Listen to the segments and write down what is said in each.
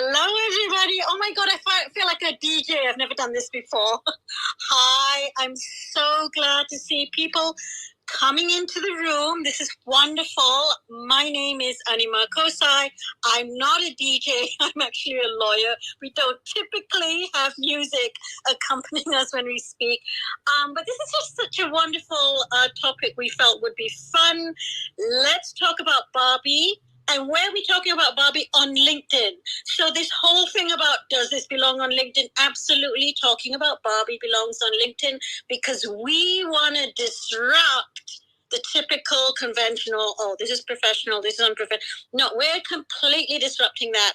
Hello, everybody. Oh my God, I feel like a DJ. I've never done this before. Hi, I'm so glad to see people coming into the room. This is wonderful. My name is Anima Kosai. I'm not a DJ. I'm actually a lawyer. We don't typically have music accompanying us when we speak. But this is just such a wonderful topic we felt would be fun. Let's talk about Barbie. And where are we talking about Barbie? On LinkedIn. So this whole thing about does this belong on LinkedIn? Absolutely. Talking about Barbie belongs on LinkedIn because we want to disrupt the typical conventional, oh, this is professional, this is unprofessional. No, we're completely disrupting that.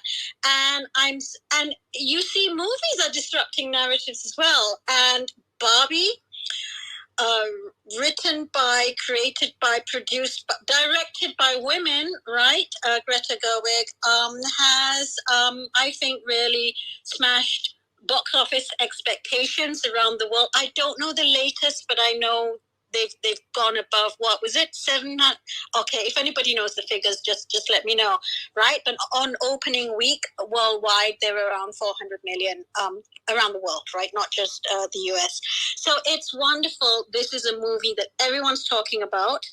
And you see movies are disrupting narratives as well. And Barbie, written by, created by, produced, directed by women, right? Greta Gerwig has, I think, really smashed box office expectations around the world. I don't know the latest, but I know they've gone above, what was it, 700? Okay, if anybody knows the figures, just let me know, right? But on opening week worldwide, they were around 400 million around the world, right? Not just the US. So it's wonderful. This is a movie that everyone's talking about.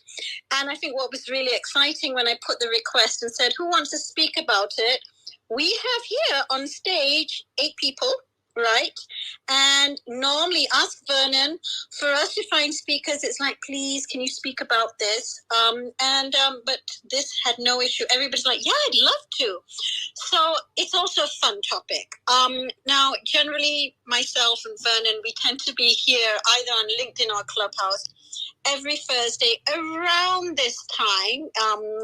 And I think what was really exciting when I put the request and said, who wants to speak about it? We have here on stage 8 people, right? And normally ask Vernon for us to find speakers. It's like, please, can you speak about this? But this had no issue. Everybody's like, yeah, I'd love to. So it's also a fun topic. Now, generally, myself and Vernon, we tend to be here either on LinkedIn or Clubhouse every Thursday around this time,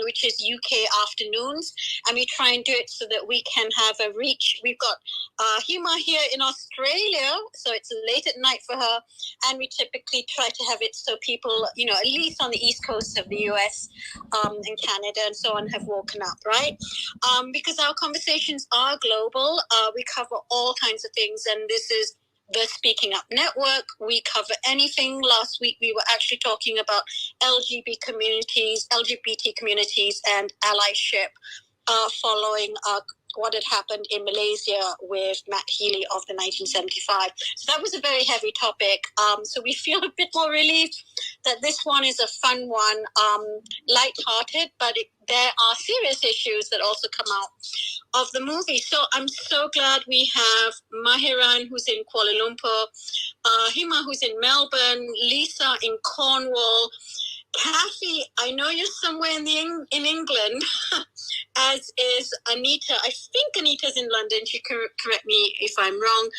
which is UK afternoons, and we try and do it so that we can have a reach. We've got Hima here in Australia, so it's late at night for her, and we typically try to have it so people, at least on the east coast of the US and Canada and so on, have woken up, right? Because our conversations are global. We cover all kinds of things, and this is the Speaking Up Network. We cover anything. Last week, we were actually talking about LGBT communities and allyship following what had happened in Malaysia with Matt Healy of the 1975. So that was a very heavy topic. So we feel a bit more relieved that this one is a fun one, lighthearted, but there are serious issues that also come out of the movie. So I'm so glad we have Mahiran, who's in Kuala Lumpur, Hima, who's in Melbourne, Lisa in Cornwall, Kathy, I know you're somewhere in England, as is Anita. I think Anita's in London. She can correct me if I'm wrong.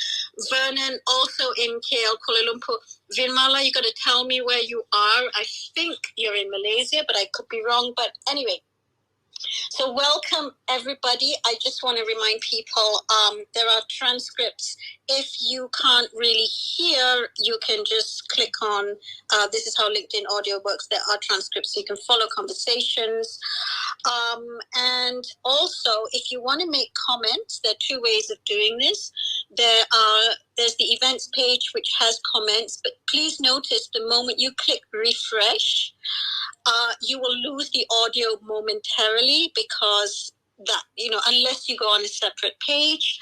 Vernon, also in KL, Kuala Lumpur. Vinmala, you got to tell me where you are. I think you're in Malaysia, but I could be wrong. But anyway, so welcome, everybody. I just want to remind people there are transcripts. If you can't really hear, you can just click on, this is how LinkedIn audio works. There are transcripts, so you can follow conversations. And also, if you want to make comments, there are 2 ways of doing this. There's the events page, which has comments, but please notice the moment you click refresh, you will lose the audio momentarily because that, unless you go on a separate page.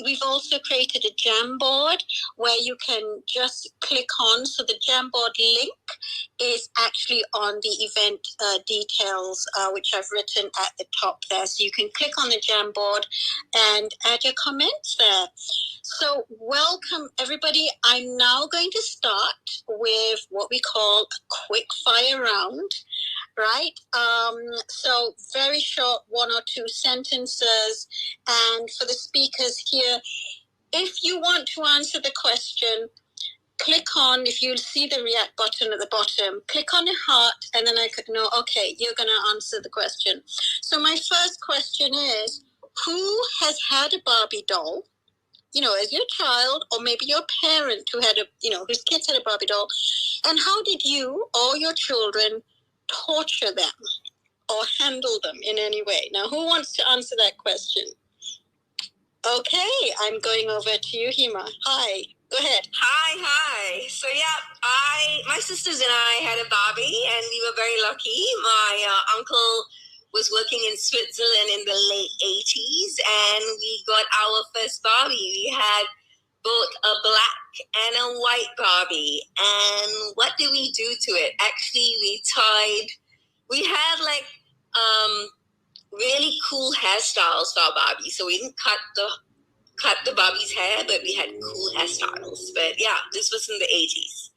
We've also created a Jamboard where you can just click on. So the Jamboard link is actually on the event details, which I've written at the top there. So you can click on the Jamboard and add your comments there. So welcome, everybody. I'm now going to start with what we call a quick fire round. Right? So very short, 1 or 2 sentences. And for the speakers here, if you want to answer the question, click on, if you see the react button at the bottom, click on a heart, and then I could know, okay, you're going to answer the question. So my first question is, who has had a Barbie doll? As your child, or maybe your parent who had whose kids had a Barbie doll, and how did you or your children torture them or handle them in any way? Now, who wants to answer that question? Okay, I'm going over to you, Hima. Hi, go ahead. Hi. So my sisters and I had a Barbie, and we were very lucky. My uncle was working in Switzerland in the late 80s, and we got our first Barbie. We had both a black and a white Barbie. And what did we do to it? Actually, we had like really cool hairstyles for our Barbie. So we didn't cut the Barbie's hair, but we had cool hairstyles. But yeah, this was in the 80s.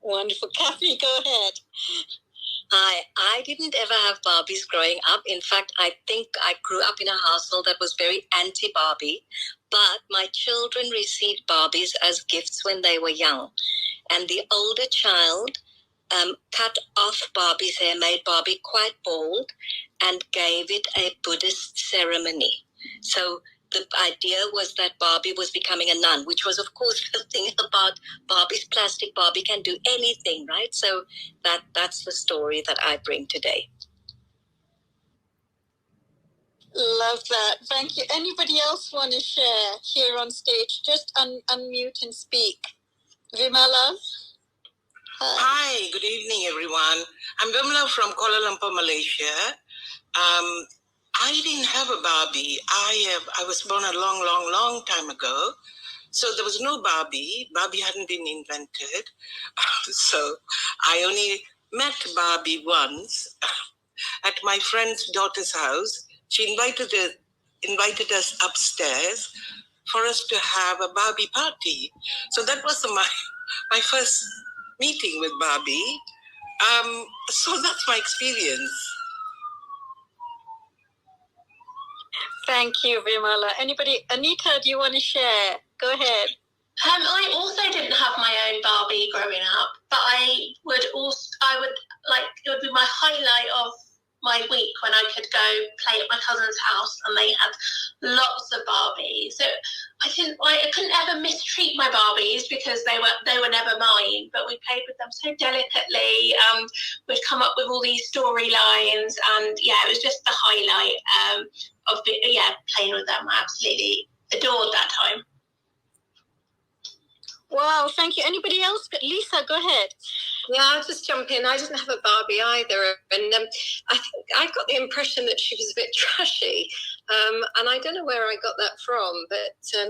Wonderful. Kathy, go ahead. I didn't ever have Barbies growing up. In fact, I think I grew up in a household that was very anti-Barbie, but my children received Barbies as gifts when they were young. And the older child cut off Barbie's hair, made Barbie quite bald, and gave it a Buddhist ceremony. So the idea was that Barbie was becoming a nun, which was, of course, the thing about Barbie's plastic. Barbie can do anything, right? So that's the story that I bring today. Love that. Thank you. Anybody else want to share here on stage? Just unmute and speak. Vimala? Hi, good evening, everyone. I'm Vimala from Kuala Lumpur, Malaysia. I didn't have a Barbie. I was born a long time ago. So there was no Barbie. Barbie hadn't been invented. So I only met Barbie once at my friend's daughter's house. She invited us upstairs for us to have a Barbie party. So that was my first meeting with Barbie. So that's my experience. Thank you, Vimala. Anybody? Anita, do you want to share? Go ahead. I also didn't have my own Barbie growing up, but it would be my highlight of my week when I could go play at my cousin's house and they had lots of Barbies. So I couldn't ever mistreat my Barbies because they were never mine, but we played with them so delicately. We'd come up with all these storylines, and yeah, it was just the highlight of playing with them. I absolutely adored that time. Wow, thank you. Anybody else? Lisa, go ahead. Yeah, I'll just jump in. I didn't have a Barbie either, and I think I got the impression that she was a bit trashy, and I don't know where I got that from. But I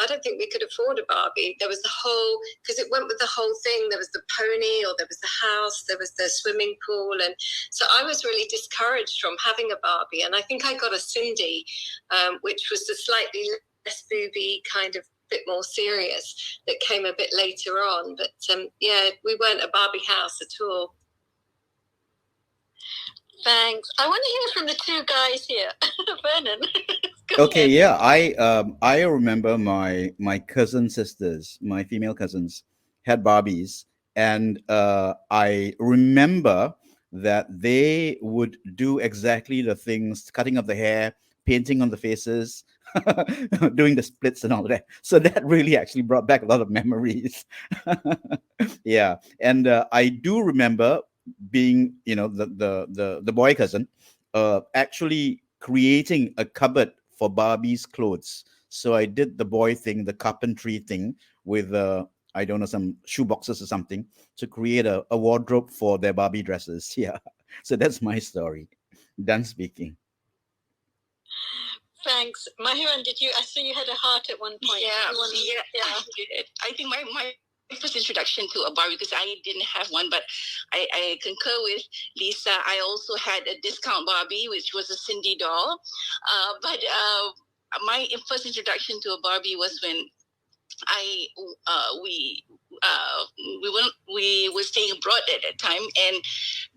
don't think we could afford a Barbie. There was because it went with the whole thing. There was the pony, or there was the house, there was the swimming pool, and so I was really discouraged from having a Barbie. And I think I got a Cindy, which was the slightly less booby kind of bit more serious, that came a bit later on, but we weren't a Barbie house at all. Thanks. I want to hear from the two guys here. Vernon. Okay, yeah, I remember my cousin sisters, my female cousins, had Barbies, and I remember that they would do exactly the things, cutting of the hair, painting on the faces, doing the splits and all that. So that really actually brought back a lot of memories. Yeah, and I do remember being, the boy cousin, actually creating a cupboard for Barbie's clothes. So I did the boy thing, the carpentry thing, with I don't know, some shoe boxes or something, to create a wardrobe for their Barbie dresses. Yeah, so that's my story. Done speaking. Thanks. Mahiran, I saw you had a heart at one point. Yeah. I think my first introduction to a Barbie, because I didn't have one, but I concur with Lisa. I also had a discount Barbie, which was a Cindy doll. But my first introduction to a Barbie was when we were staying abroad at that time, and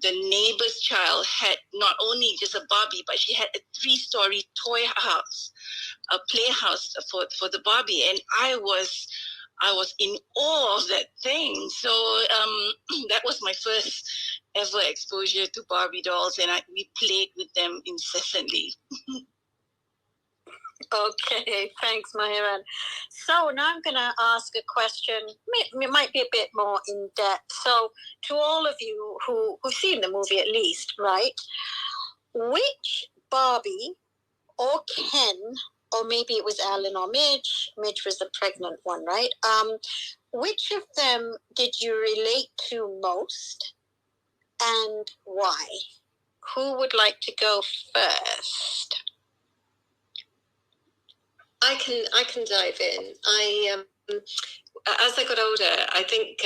the neighbor's child had not only just a Barbie, but she had a 3-story toy house, a playhouse for the Barbie, and I was in awe of that thing. So that was my first ever exposure to Barbie dolls, and we played with them incessantly. Okay, thanks, Mahiran. So now I'm going to ask a question. It might be a bit more in depth. So to all of you who've seen the movie at least, right? Which Barbie or Ken, or maybe it was Alan or Midge. Midge was the pregnant one, right? Which of them did you relate to most? and why? Who would like to go first? I can dive in. As I got older, I think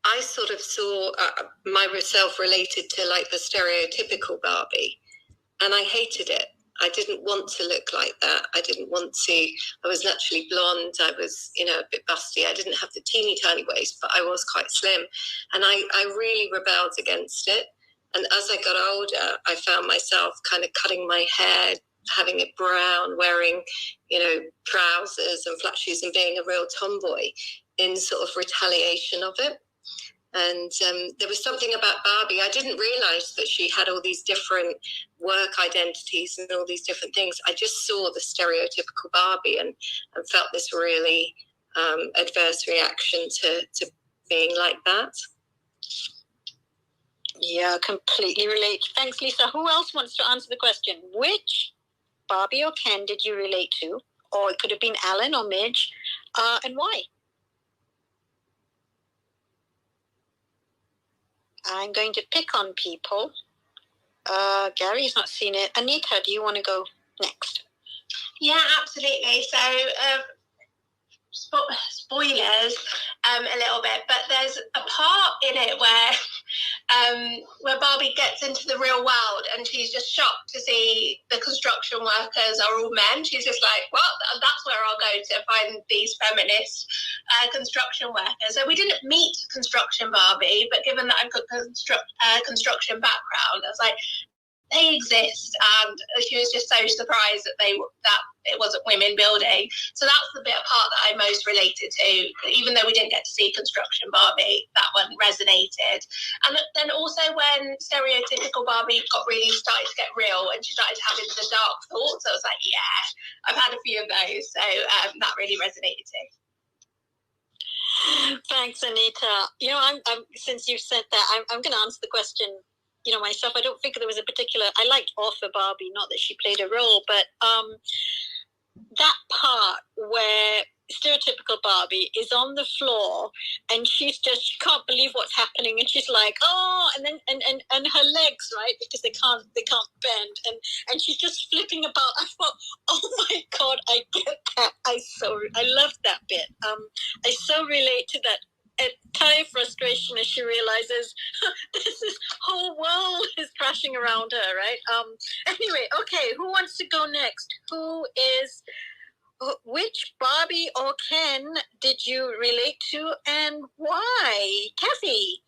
I sort of saw myself related to like the stereotypical Barbie, and I hated it. I didn't want to look like that. I was naturally blonde. I was, a bit busty. I didn't have the teeny tiny waist, but I was quite slim. And I really rebelled against it. And as I got older, I found myself kind of cutting my hair, having it brown, wearing, trousers and flat shoes and being a real tomboy in sort of retaliation of it. And there was something about Barbie. I didn't realize that she had all these different work identities and all these different things. I just saw the stereotypical Barbie and felt this really adverse reaction to being like that. Yeah, completely relate. Thanks, Lisa. Who else wants to answer the question? Which Barbie or Ken did you relate to? Or it could have been Alan or Midge. And why? I'm going to pick on people. Gary's not seen it. Anita, do you want to go next? Yeah, absolutely. So, spoilers a little bit, but there's a part in it where Barbie gets into the real world and she's just shocked to see the construction workers are all men. She's just like, well, that's where I'll go to find these feminist construction workers. So we didn't meet construction Barbie, but given that I've got construction background, I was like, they exist, and she was just so surprised that it wasn't women building. So that's the bit of part that I most related to. Even though we didn't get to see construction Barbie, that one resonated. And then also when stereotypical Barbie really started to get real, and she started having the dark thoughts, I was like, yeah, I've had a few of those. So that really resonated too. Thanks, Anita. I'm since you said that, I'm going to answer the question. Myself, I don't think there was a particular. I liked Author Barbie, not that she played a role, but that part where stereotypical Barbie is on the floor and she can't believe what's happening, and she's like, oh, and then and her legs, right, because they can't bend, and she's just flipping about. I thought, oh my God, I get that. I love that bit. I so relate to that entire frustration as she realizes this whole world is crashing around her, right? Anyway, okay, who wants to go next? Which Barbie or Ken did you relate to and why? Kathy?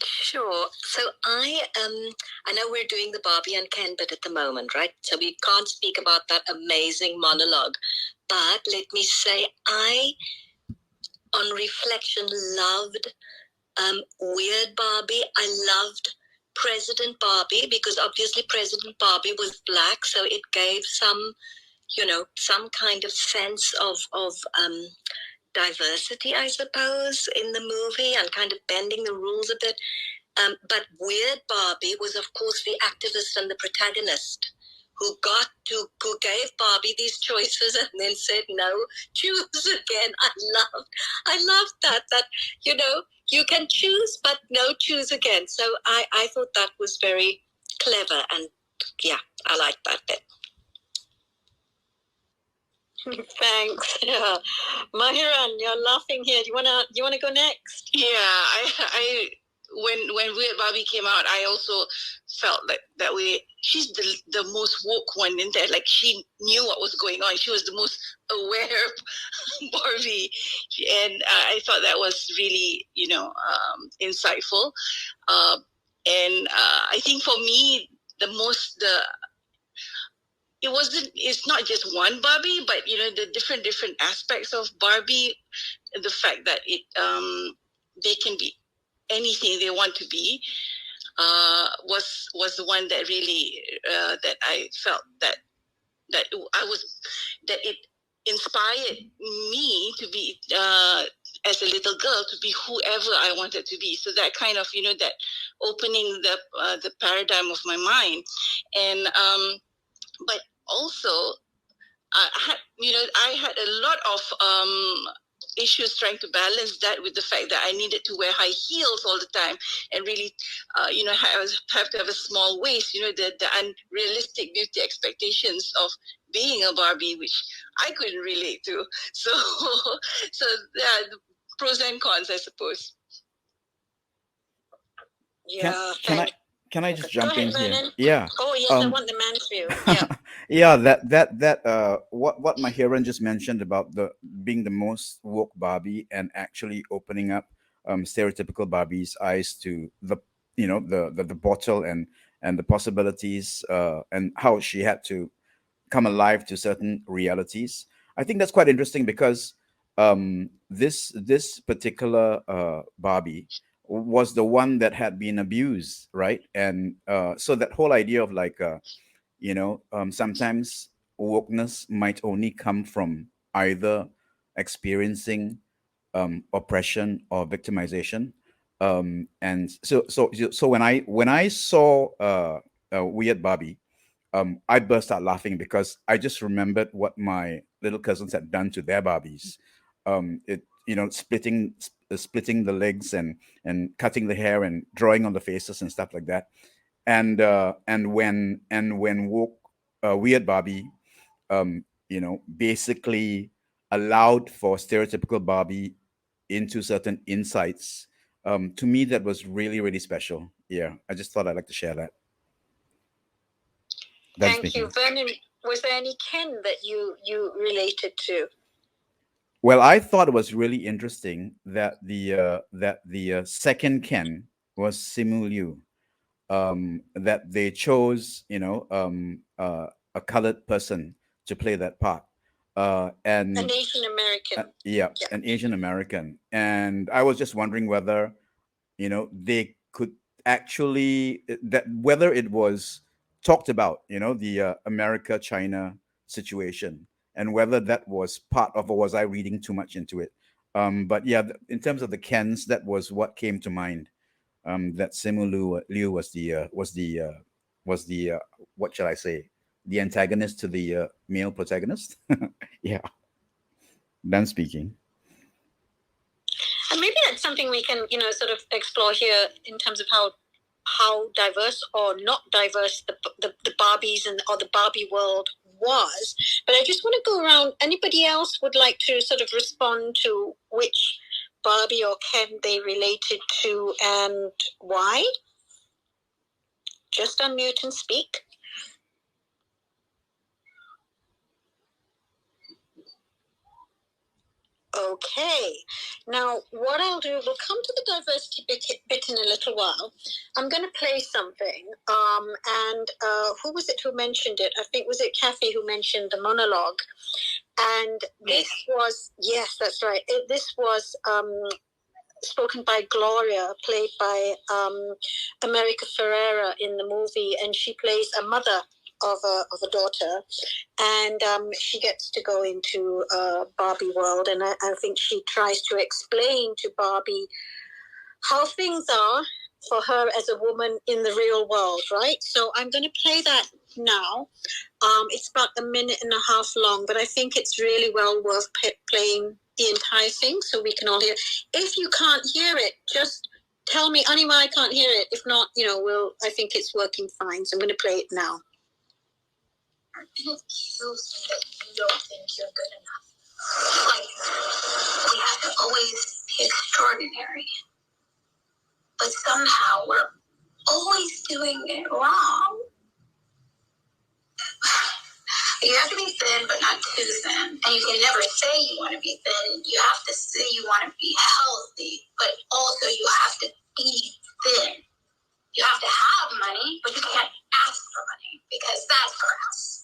Sure. So I know we're doing the Barbie and Ken bit at the moment, right? So we can't speak about that amazing monologue. But let me say, I, on reflection, loved Weird Barbie. I loved President Barbie because obviously President Barbie was Black, so it gave some kind of sense of diversity, I suppose, in the movie and kind of bending the rules a bit. But Weird Barbie was, of course, the activist and the protagonist who gave Barbie these choices and then said, no, choose again. I loved that, you can choose, but no, choose again. So I thought that was very clever, and yeah, I liked that bit. Thanks. Yeah. Mahiran, you're laughing here. Do you wanna go next? Yeah, I when Weird Barbie came out, I also felt like that she's the most woke one in there. Like, she knew what was going on. She was the most aware Barbie, and I thought that was really insightful. And I think for me, it's not just one Barbie, but the different aspects of Barbie, the fact that they can be anything they want to be, was the one that really that I felt that it inspired me to be as a little girl to be whoever I wanted to be. So that kind of that opening the paradigm of my mind, and but also I had a lot of issues trying to balance that with the fact that I needed to wear high heels all the time and really, have to have a small waist, the unrealistic beauty expectations of being a Barbie, which I couldn't relate to. So, yeah, the pros and cons, I suppose. Yeah. Can I just jump in here? Vernon. Yeah. Oh yes, I want the man's view. Yeah. Yeah, what Mahiran just mentioned about the being the most woke Barbie and actually opening up stereotypical Barbie's eyes to the the bottle and the possibilities and how she had to come alive to certain realities. I think that's quite interesting because this particular Barbie was the one that had been abused, right? And so that whole idea of like sometimes wokeness might only come from either experiencing oppression or victimization. And so when I saw Weird Barbie, I burst out laughing because I just remembered what my little cousins had done to their Barbies. Splitting the legs and cutting the hair and drawing on the faces and stuff like that. And when woke Weird Barbie, basically allowed for stereotypical Barbie into certain insights. To me, that was really, really special. Yeah, I just thought I'd like to share that. Thank you, Vernon. Was there any Ken that you related to? Well, I thought it was really interesting that the second Ken was Simu Liu. That they chose, a colored person to play that part, and an Asian American. Yeah, an Asian American. And I was just wondering whether, they could actually that whether it was talked about, the America China situation, and whether that was part of, or was I reading too much into it? But yeah, in terms of the Kens, that was what came to mind. That Simu Liu was the what shall I say, the antagonist to the male protagonist. Yeah, done speaking. And maybe that's something we can, sort of explore here in terms of how diverse or not diverse the Barbies or the Barbie world was. But I just want to go around. Anybody else would like to sort of respond to which Barbie or Ken they related to and why? Just unmute and speak. Okay. Now, what I'll do, we'll come to the diversity bit in a little while. I'm going to play something. And who was it who mentioned it? I think, was it Kathy who mentioned the monologue? And this was, yes, that's right. This was spoken by Gloria, played by America Ferrera in the movie. And she plays a mother of a daughter, and she gets to go into Barbie world, and I think she tries to explain to Barbie how things are for her as a woman in the real world, right? So I'm going to play that now. It's about a minute and a half long, but I think it's really well worth playing the entire thing so we can all hear. If you can't hear it, just tell me, Anima, I can't hear it. If not, I think it's working fine. So I'm going to play it now. Excuse that you don't think you're good enough. Like, we have to always be extraordinary. But somehow we're always doing it wrong. You have to be thin, but not too thin. And you can never say you want to be thin. You have to say you want to be healthy, but also you have to be thin. You have to have money, but you can't ask for money because that's gross.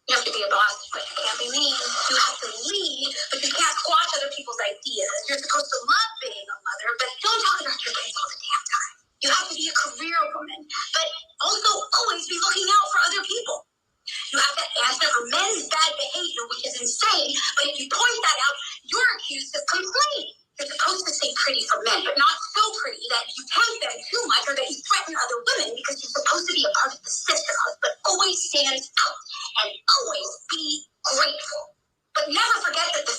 You have to be a boss, but you can't be mean. You have to lead, but you can't squash other people's ideas. You're supposed to love being a mother, but don't talk about your kids all the damn time. You have to be a career woman, but also always be looking out for other people. You have to answer for men's bad behavior, which is insane, but if you point that out, you're accused of complaining. You're supposed to say pretty for men, but not so pretty that you tempt them too much or that you threaten other women because you're supposed to be a part of the sisterhood, but always stand out and always be grateful. But never forget that the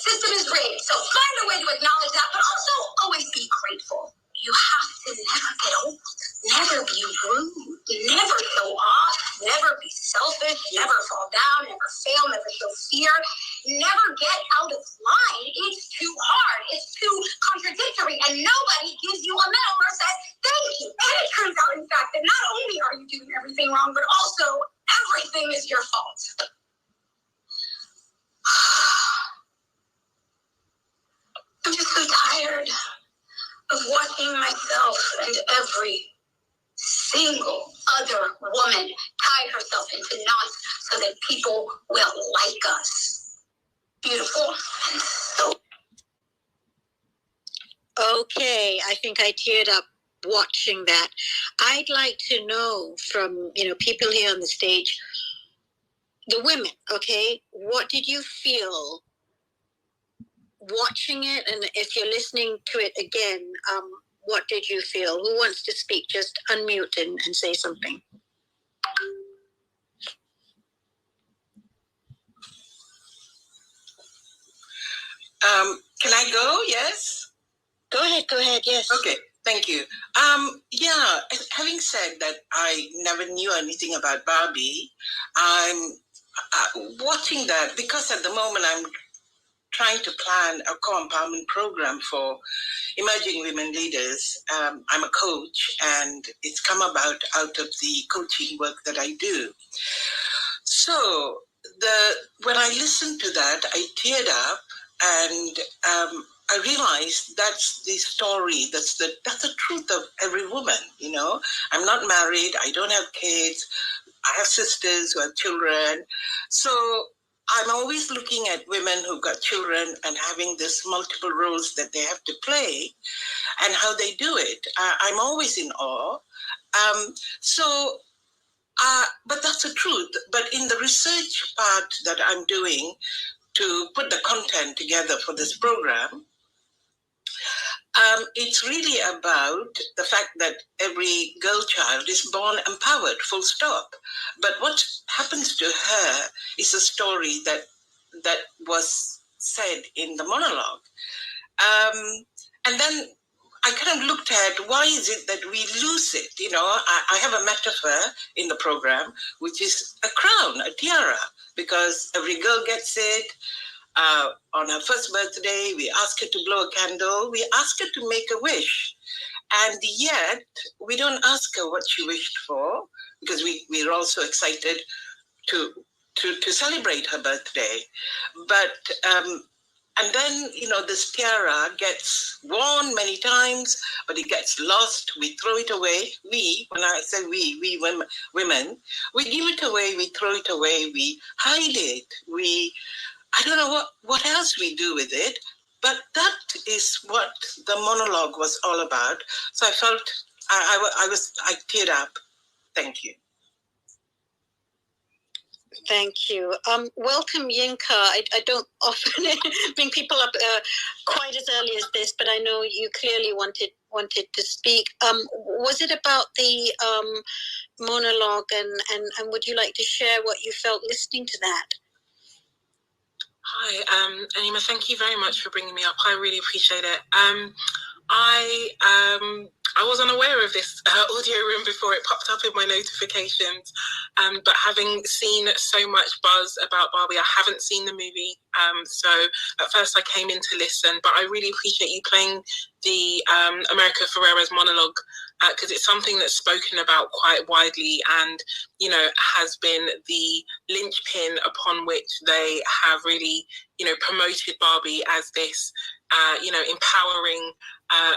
doing everything wrong, but also everything is your fault. I'm just so tired of watching myself and every single other woman tie herself into knots so that people will like us. Beautiful and so. Okay, I think I teared up watching that. I'd like to know from, people here on the stage, the women, okay, what did you feel watching it? And if you're listening to it again, what did you feel? Who wants to speak? Just unmute and say something. Can I go? Yes? Go ahead, yes. Okay, thank you. Having said that I never knew anything about Barbie, I'm watching that because at the moment I'm trying to plan a co-empowerment program for emerging women leaders. I'm a coach, and it's come about out of the coaching work that I do. So when I listened to that, I teared up, and I realized that's the story, that's the truth of every woman. I'm not married, I don't have kids, I have sisters who have children. So I'm always looking at women who've got children and having this multiple roles that they have to play and how they do it. I'm always in awe. But that's the truth. But in the research part that I'm doing to put the content together for this program, it's really about the fact that every girl child is born empowered, full stop. But what happens to her is a story that was said in the monologue. And then I kind of looked at why is it that we lose it? I have a metaphor in the program, which is a crown, a tiara, because every girl gets it. On her first birthday, we ask her to blow a candle. We ask her to make a wish. And yet, we don't ask her what she wished for, because we're also excited to celebrate her birthday. But, and then, this tiara gets worn many times, but it gets lost. We throw it away. When I say we women, we give it away, we throw it away, we hide it. I don't know what else we do with it, but that is what the monologue was all about. So I felt I teared up. Thank you. Thank you. Welcome, Yinka. I don't often bring people up quite as early as this, but I know you clearly wanted to speak. Was it about the monologue, and would you like to share what you felt listening to that? Hi, Anima, thank you very much for bringing me up. I really appreciate it. I was unaware of this audio room before it popped up in my notifications, but having seen so much buzz about Barbie, I haven't seen the movie, so at first I came in to listen, but I really appreciate you playing the America Ferrera's monologue, because it's something that's spoken about quite widely and, has been the linchpin upon which they have really, promoted Barbie as this, empowering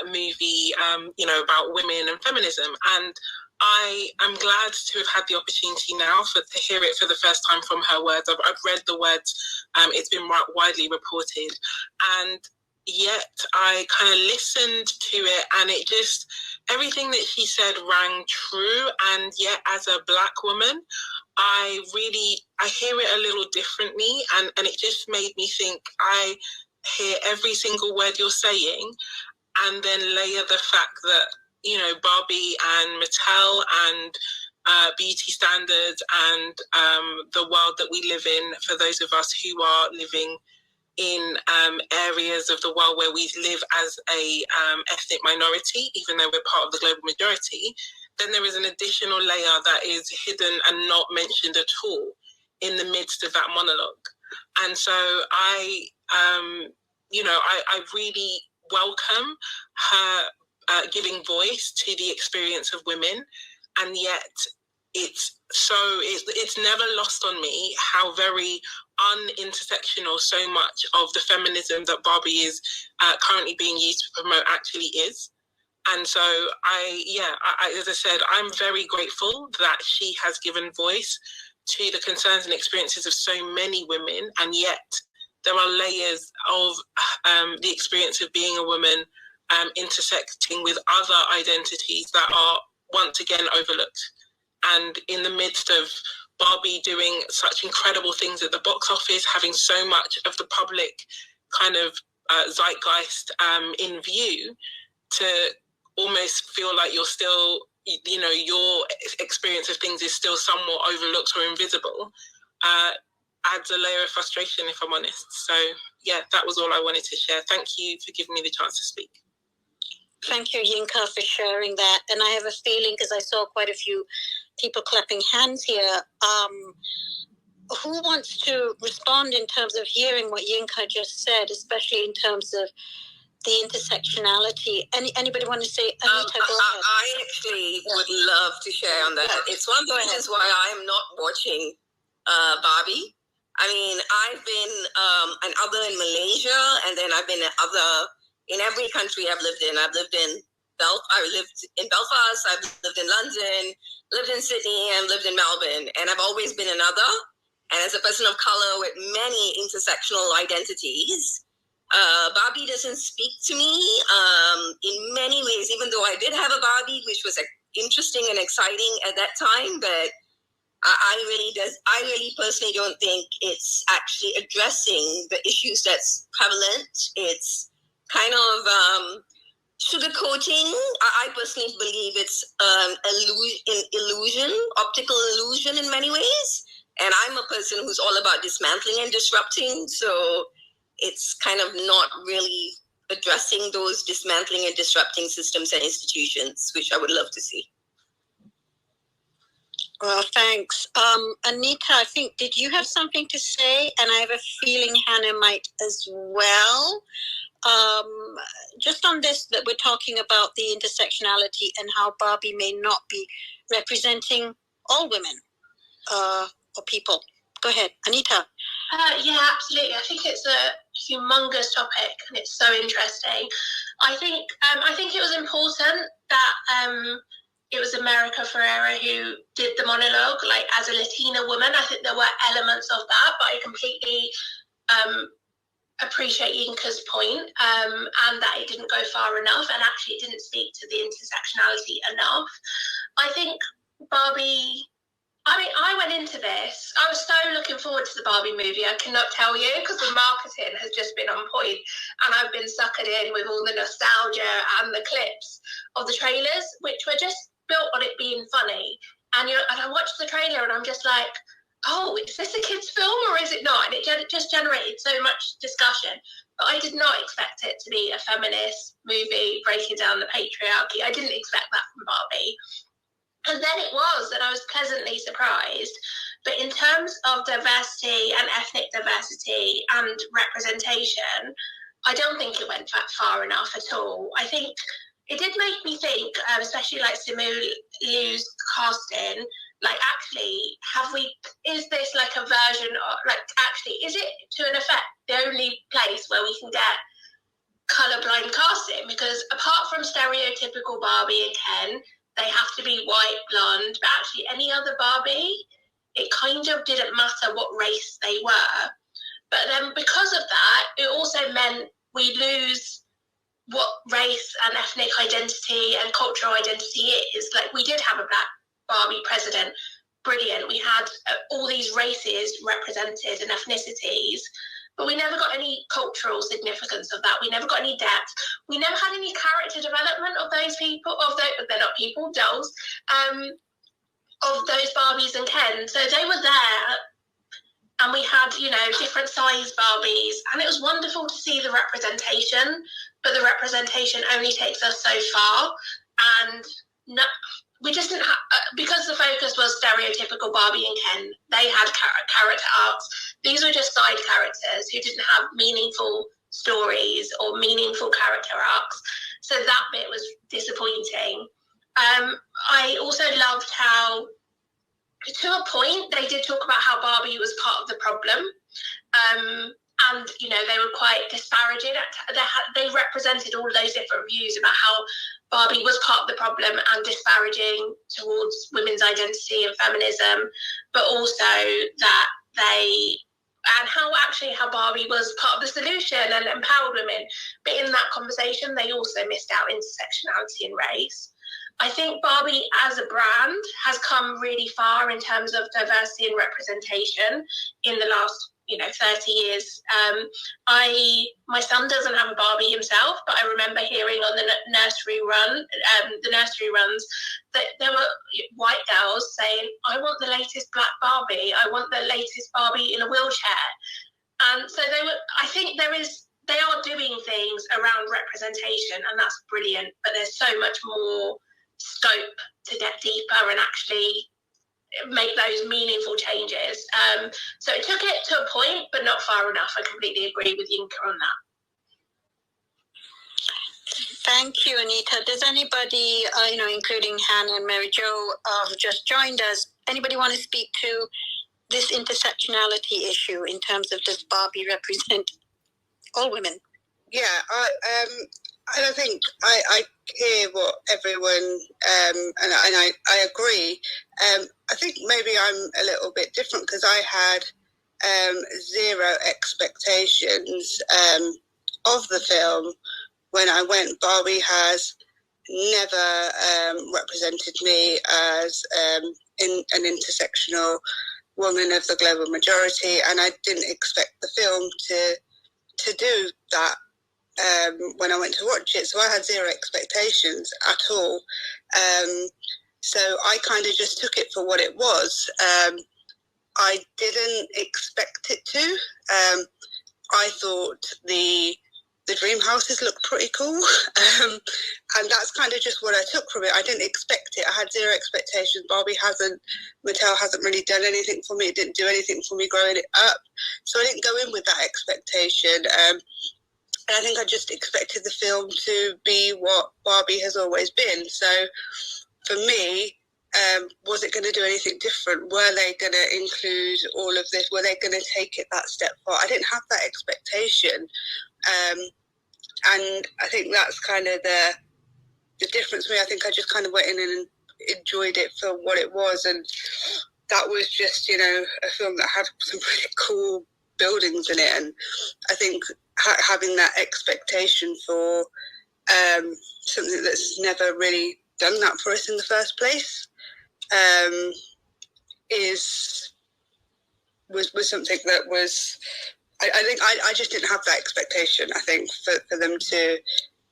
movie, about women and feminism. And I am glad to have had the opportunity now to hear it for the first time from her words. I've read the words, it's been widely reported. And yet I kind of listened to it, and it just, everything that she said rang true. And yet as a Black woman, I hear it a little differently, and it just made me think, I hear every single word you're saying, and then layer the fact that, Barbie and Mattel and beauty standards and the world that we live in, for those of us who are living in areas of the world where we live as a ethnic minority, even though we're part of the global majority, then there is an additional layer that is hidden and not mentioned at all in the midst of that monologue. And so I really welcome her giving voice to the experience of women, and yet, it's never lost on me how very unintersectional so much of the feminism that Barbie is currently being used to promote actually is. And so as I said, I'm very grateful that she has given voice to the concerns and experiences of so many women, and yet there are layers of the experience of being a woman intersecting with other identities that are once again overlooked. And in the midst of Barbie doing such incredible things at the box office, having so much of the public kind of zeitgeist in view, to almost feel like you're still, you know, your experience of things is still somewhat overlooked or invisible, adds a layer of frustration, if I'm honest. So yeah, that was all I wanted to share. Thank you for giving me the chance to speak. Thank you, Yinka, for sharing that. And I have a feeling, because I saw quite a few people clapping hands here, who wants to respond in terms of hearing what Yinka just said, especially in terms of the intersectionality? Anybody want to say? Anita, go ahead. I actually would love to share on that. It's one of the reasons why I am not watching Barbie. I mean, I've been an other in Malaysia, and then I've been in every country I've lived in. I lived in Belfast, I've lived in London, lived in Sydney, and lived in Melbourne. And I've always been another. And as a person of color with many intersectional identities, Barbie doesn't speak to me in many ways, even though I did have a Barbie, which was interesting and exciting at that time. But I really personally don't think it's actually addressing the issues that's prevalent. It's kind of sugarcoating. I personally believe it's illusion, optical illusion in many ways. And I'm a person who's all about dismantling and disrupting. So it's kind of not really addressing those dismantling and disrupting systems and institutions, which I would love to see. Well, thanks. Anita, I think, did you have something to say? And I have a feeling Hannah might as well. Just on this, that we're talking about the intersectionality and how Barbie may not be representing all women or people. Go ahead, Anita. Yeah, absolutely. I think it's a humongous topic, and it's so interesting. I think it was important that it was America Ferrera who did the monologue, like as a Latina woman. I think there were elements of that, but I completely appreciate Yinka's point, and that it didn't go far enough, and actually it didn't speak to the intersectionality enough. I think Barbie, I mean, I went into this, I was so looking forward to the Barbie movie, I cannot tell you, because the marketing has just been on point, and I've been suckered in with all the nostalgia and the clips of the trailers, which were just built on it being funny. And I watched the trailer and I'm just like, oh, is this a kid's film or is it not? And it just generated so much discussion. But I did not expect it to be a feminist movie breaking down the patriarchy. I didn't expect that from Barbie. And then it was, and I was pleasantly surprised. But in terms of diversity and ethnic diversity and representation, I don't think it went that far enough at all. I think it did make me think, especially like Simu Liu's casting, like actually, is this like a version of, like actually, is it to an effect the only place where we can get colourblind casting? Because apart from stereotypical Barbie and Ken, they have to be white, blonde, but actually any other Barbie, it kind of didn't matter what race they were. But then because of that, it also meant we lose what race and ethnic identity and cultural identity is. Like, we did have a black Barbie president, brilliant. We had all these races represented and ethnicities, but we never got any cultural significance of that. We never got any depth. We never had any character development of those people, they're not people, dolls, of those Barbies and Ken. So they were there, and we had, different size Barbies, and it was wonderful to see the representation, but the representation only takes us so far, and we just didn't have, because the focus was stereotypical Barbie and Ken, they had character arcs. These were just side characters who didn't have meaningful stories or meaningful character arcs. So that bit was disappointing. I also loved how to a point, they did talk about how Barbie was part of the problem. And, you know, they were quite disparaging. They represented all those different views about how Barbie was part of the problem and disparaging towards women's identity and feminism, but also that how Barbie was part of the solution and empowered women. But in that conversation, they also missed out intersectionality and race. I think Barbie as a brand has come really far in terms of diversity and representation in the last 30 years. My son doesn't have a Barbie himself, but I remember hearing on the nursery runs, that there were white girls saying, I want the latest black Barbie, I want the latest Barbie in a wheelchair. And so I think they are doing things around representation, and that's brilliant, but there's so much more scope to get deeper and actually make those meaningful changes. So it took it to a point, but not far enough. I completely agree with Yinka on that. Thank you, Anita. Does anybody, including Hannah and Mary Jo, who just joined us, anybody want to speak to this intersectionality issue in terms of does Barbie represent all women? Yeah, I think I hear what everyone, and I agree. I think maybe I'm a little bit different because I had zero expectations of the film when I went. Barbie has never represented me as an intersectional woman of the global majority, and I didn't expect the film to do that when I went to watch it. So I had zero expectations at all. So I kind of just took it for what it was. I didn't expect it to. I thought the dream houses looked pretty cool. And that's kind of just what I took from it. I didn't expect it. I had zero expectations. Mattel hasn't really done anything for me. It didn't do anything for me growing it up. So I didn't go in with that expectation. And I think I just expected the film to be what Barbie has always been. So for me, was it going to do anything different? Were they going to include all of this? Were they going to take it that step far? I didn't have that expectation. And I think that's kind of the difference for me. I think I just kind of went in and enjoyed it for what it was. And that was just, a film that had some pretty cool buildings in it. And I think having that expectation for something that's never really done that for us in the first place was something that was, I think I just didn't have that expectation, I think, for them to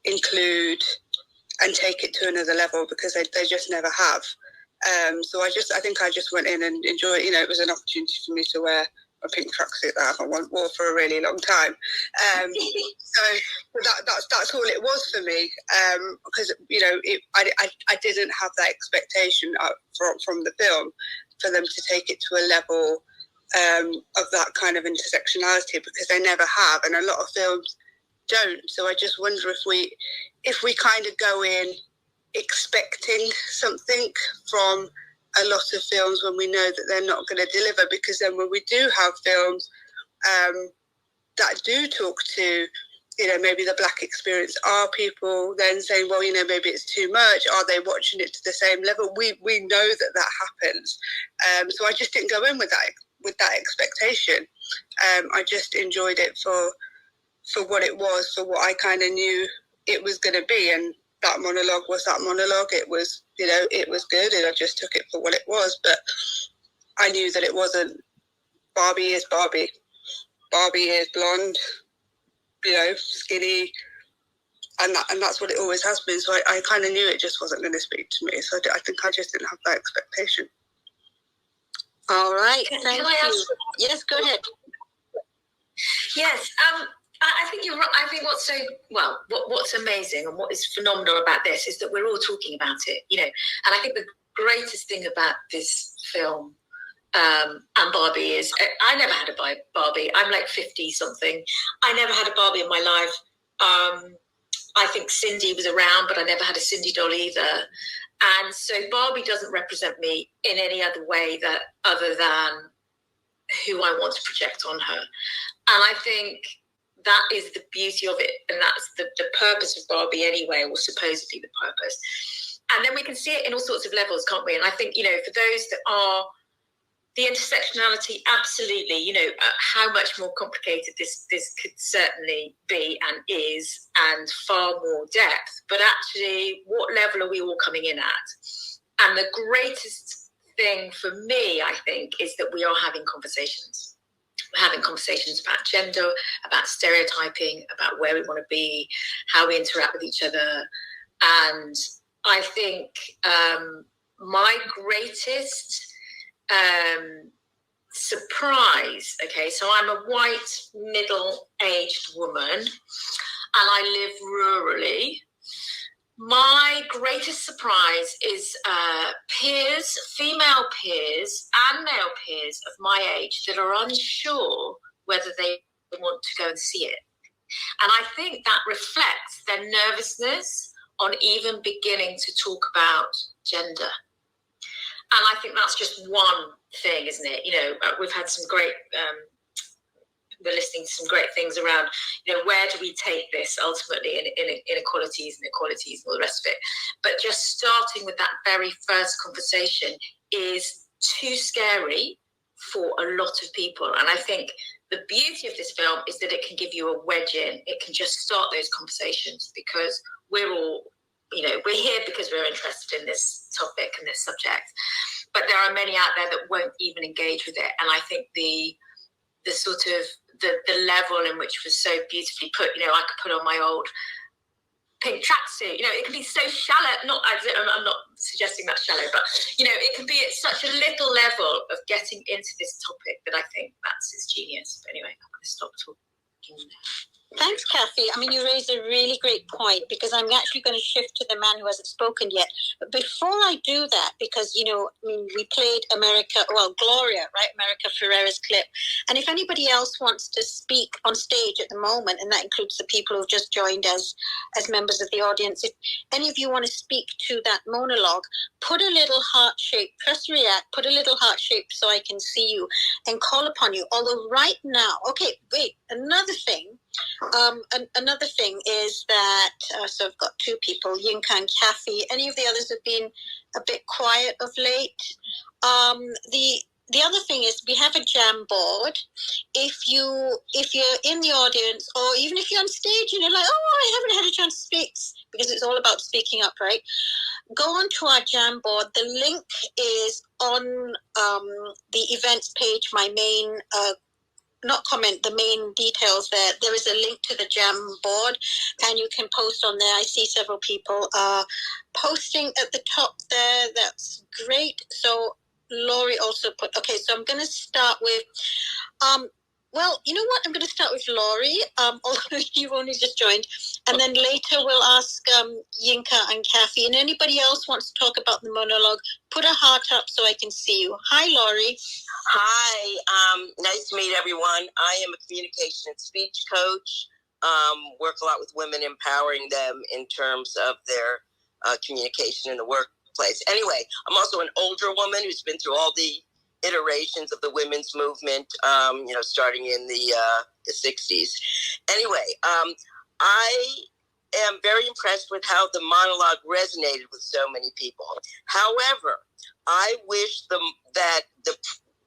include and take it to another level, because they just never have. So I think I just went in and enjoyed it. It was an opportunity for me to wear a pink tracksuit that I haven't worn for a really long time. So that's all it was for me, because I didn't have that expectation from the film for them to take it to a level of that kind of intersectionality, because they never have, and a lot of films don't. So I just wonder if we kind of go in expecting something from a lot of films when we know that they're not going to deliver, because then when we do have films that do talk to, maybe the Black experience, are people then saying, well, maybe it's too much? Are they watching it to the same level? We know that happens. So I just didn't go in with that expectation. I just enjoyed it for what it was, for what I kind of knew it was going to be. And that monologue was that monologue. It was, it was good, and I just took it for what it was. But I knew that it wasn't Barbie is Barbie. Barbie is blonde, skinny, and that's what it always has been. So I kind of knew it just wasn't going to speak to me. So I think I just didn't have that expectation. All right, thank you. Yes, go ahead. Yes, I think you're right. I think what's amazing and what is phenomenal about this is that we're all talking about it, and I think the greatest thing about this film and Barbie is I never had a Barbie. I'm like 50 something. I never had a Barbie in my life. I think Cindy was around, but I never had a Cindy doll either. And so Barbie doesn't represent me in any other way that other than who I want to project on her. And I think that is the beauty of it. And that's the purpose of Barbie anyway, or supposedly the purpose. And then we can see it in all sorts of levels, can't we? And I think, you know, for those that are the intersectionality, absolutely, you know, how much more complicated this could certainly be and is, and far more depth. But actually, what level are we all coming in at? And the greatest thing for me, I think, is that we are having conversations. We're having conversations about gender, about stereotyping, about where we want to be, how we interact with each other. And I think my greatest surprise, okay, so I'm a white middle-aged woman and I live rurally. My greatest surprise is peers, female peers and male peers of my age that are unsure whether they want to go and see it. And I think that reflects their nervousness on even beginning to talk about gender. And I think that's just one thing, isn't it? You know, we've had some great, we're listening to some great things around, you know, where do we take this ultimately in inequalities and equalities and all the rest of it. But just starting with that very first conversation is too scary for a lot of people. And I think the beauty of this film is that it can give you a wedge in. It can just start those conversations because we're all, you know, we're here because we're interested in this topic and this subject, but there are many out there that won't even engage with it. And I think the sort of the level in which was so beautifully put, you know, I could put on my old pink tracksuit, you know, it can be so shallow, I'm not suggesting that's shallow, but, you know, it can be at such a little level of getting into this topic that I think that's its genius. But anyway, I'm going to stop talking now. Thanks, Kathy. I mean, you raised a really great point because I'm actually going to shift to the man who hasn't spoken yet. But before I do that, because, you know, I mean, we played Gloria, right? America Ferrera's clip. And if anybody else wants to speak on stage at the moment, and that includes the people who've just joined as members of the audience, if any of you want to speak to that monologue, put a little heart shape, press react, put a little heart shape so I can see you and call upon you. Although right now, okay, wait, another thing is that, so I've got two people, Yinka and Kathy. Any of the others have been a bit quiet of late. The other thing is we have a jam board. If you're in the audience or even if you're on stage and you're like, oh, I haven't had a chance to speak, because it's all about speaking up, right? Go onto our jam board. The link is on the events page, my main the main details there. There is a link to the jam board and you can post on there. I see several people posting at the top there. That's great. So Laurie also put, okay, so I'm going to start with, well, you know what? I'm going to start with Laurie, although you've only just joined. And then later we'll ask Yinka and Kathy. And anybody else wants to talk about the monologue, put a heart up so I can see you. Hi, Laurie. Hi, nice to meet everyone. I am a communication and speech coach, work a lot with women, empowering them in terms of their communication in the workplace. Anyway, I'm also an older woman who's been through all the iterations of the women's movement, you know, starting in the 60s. Anyway, I am very impressed with how the monologue resonated with so many people. However, I wish that the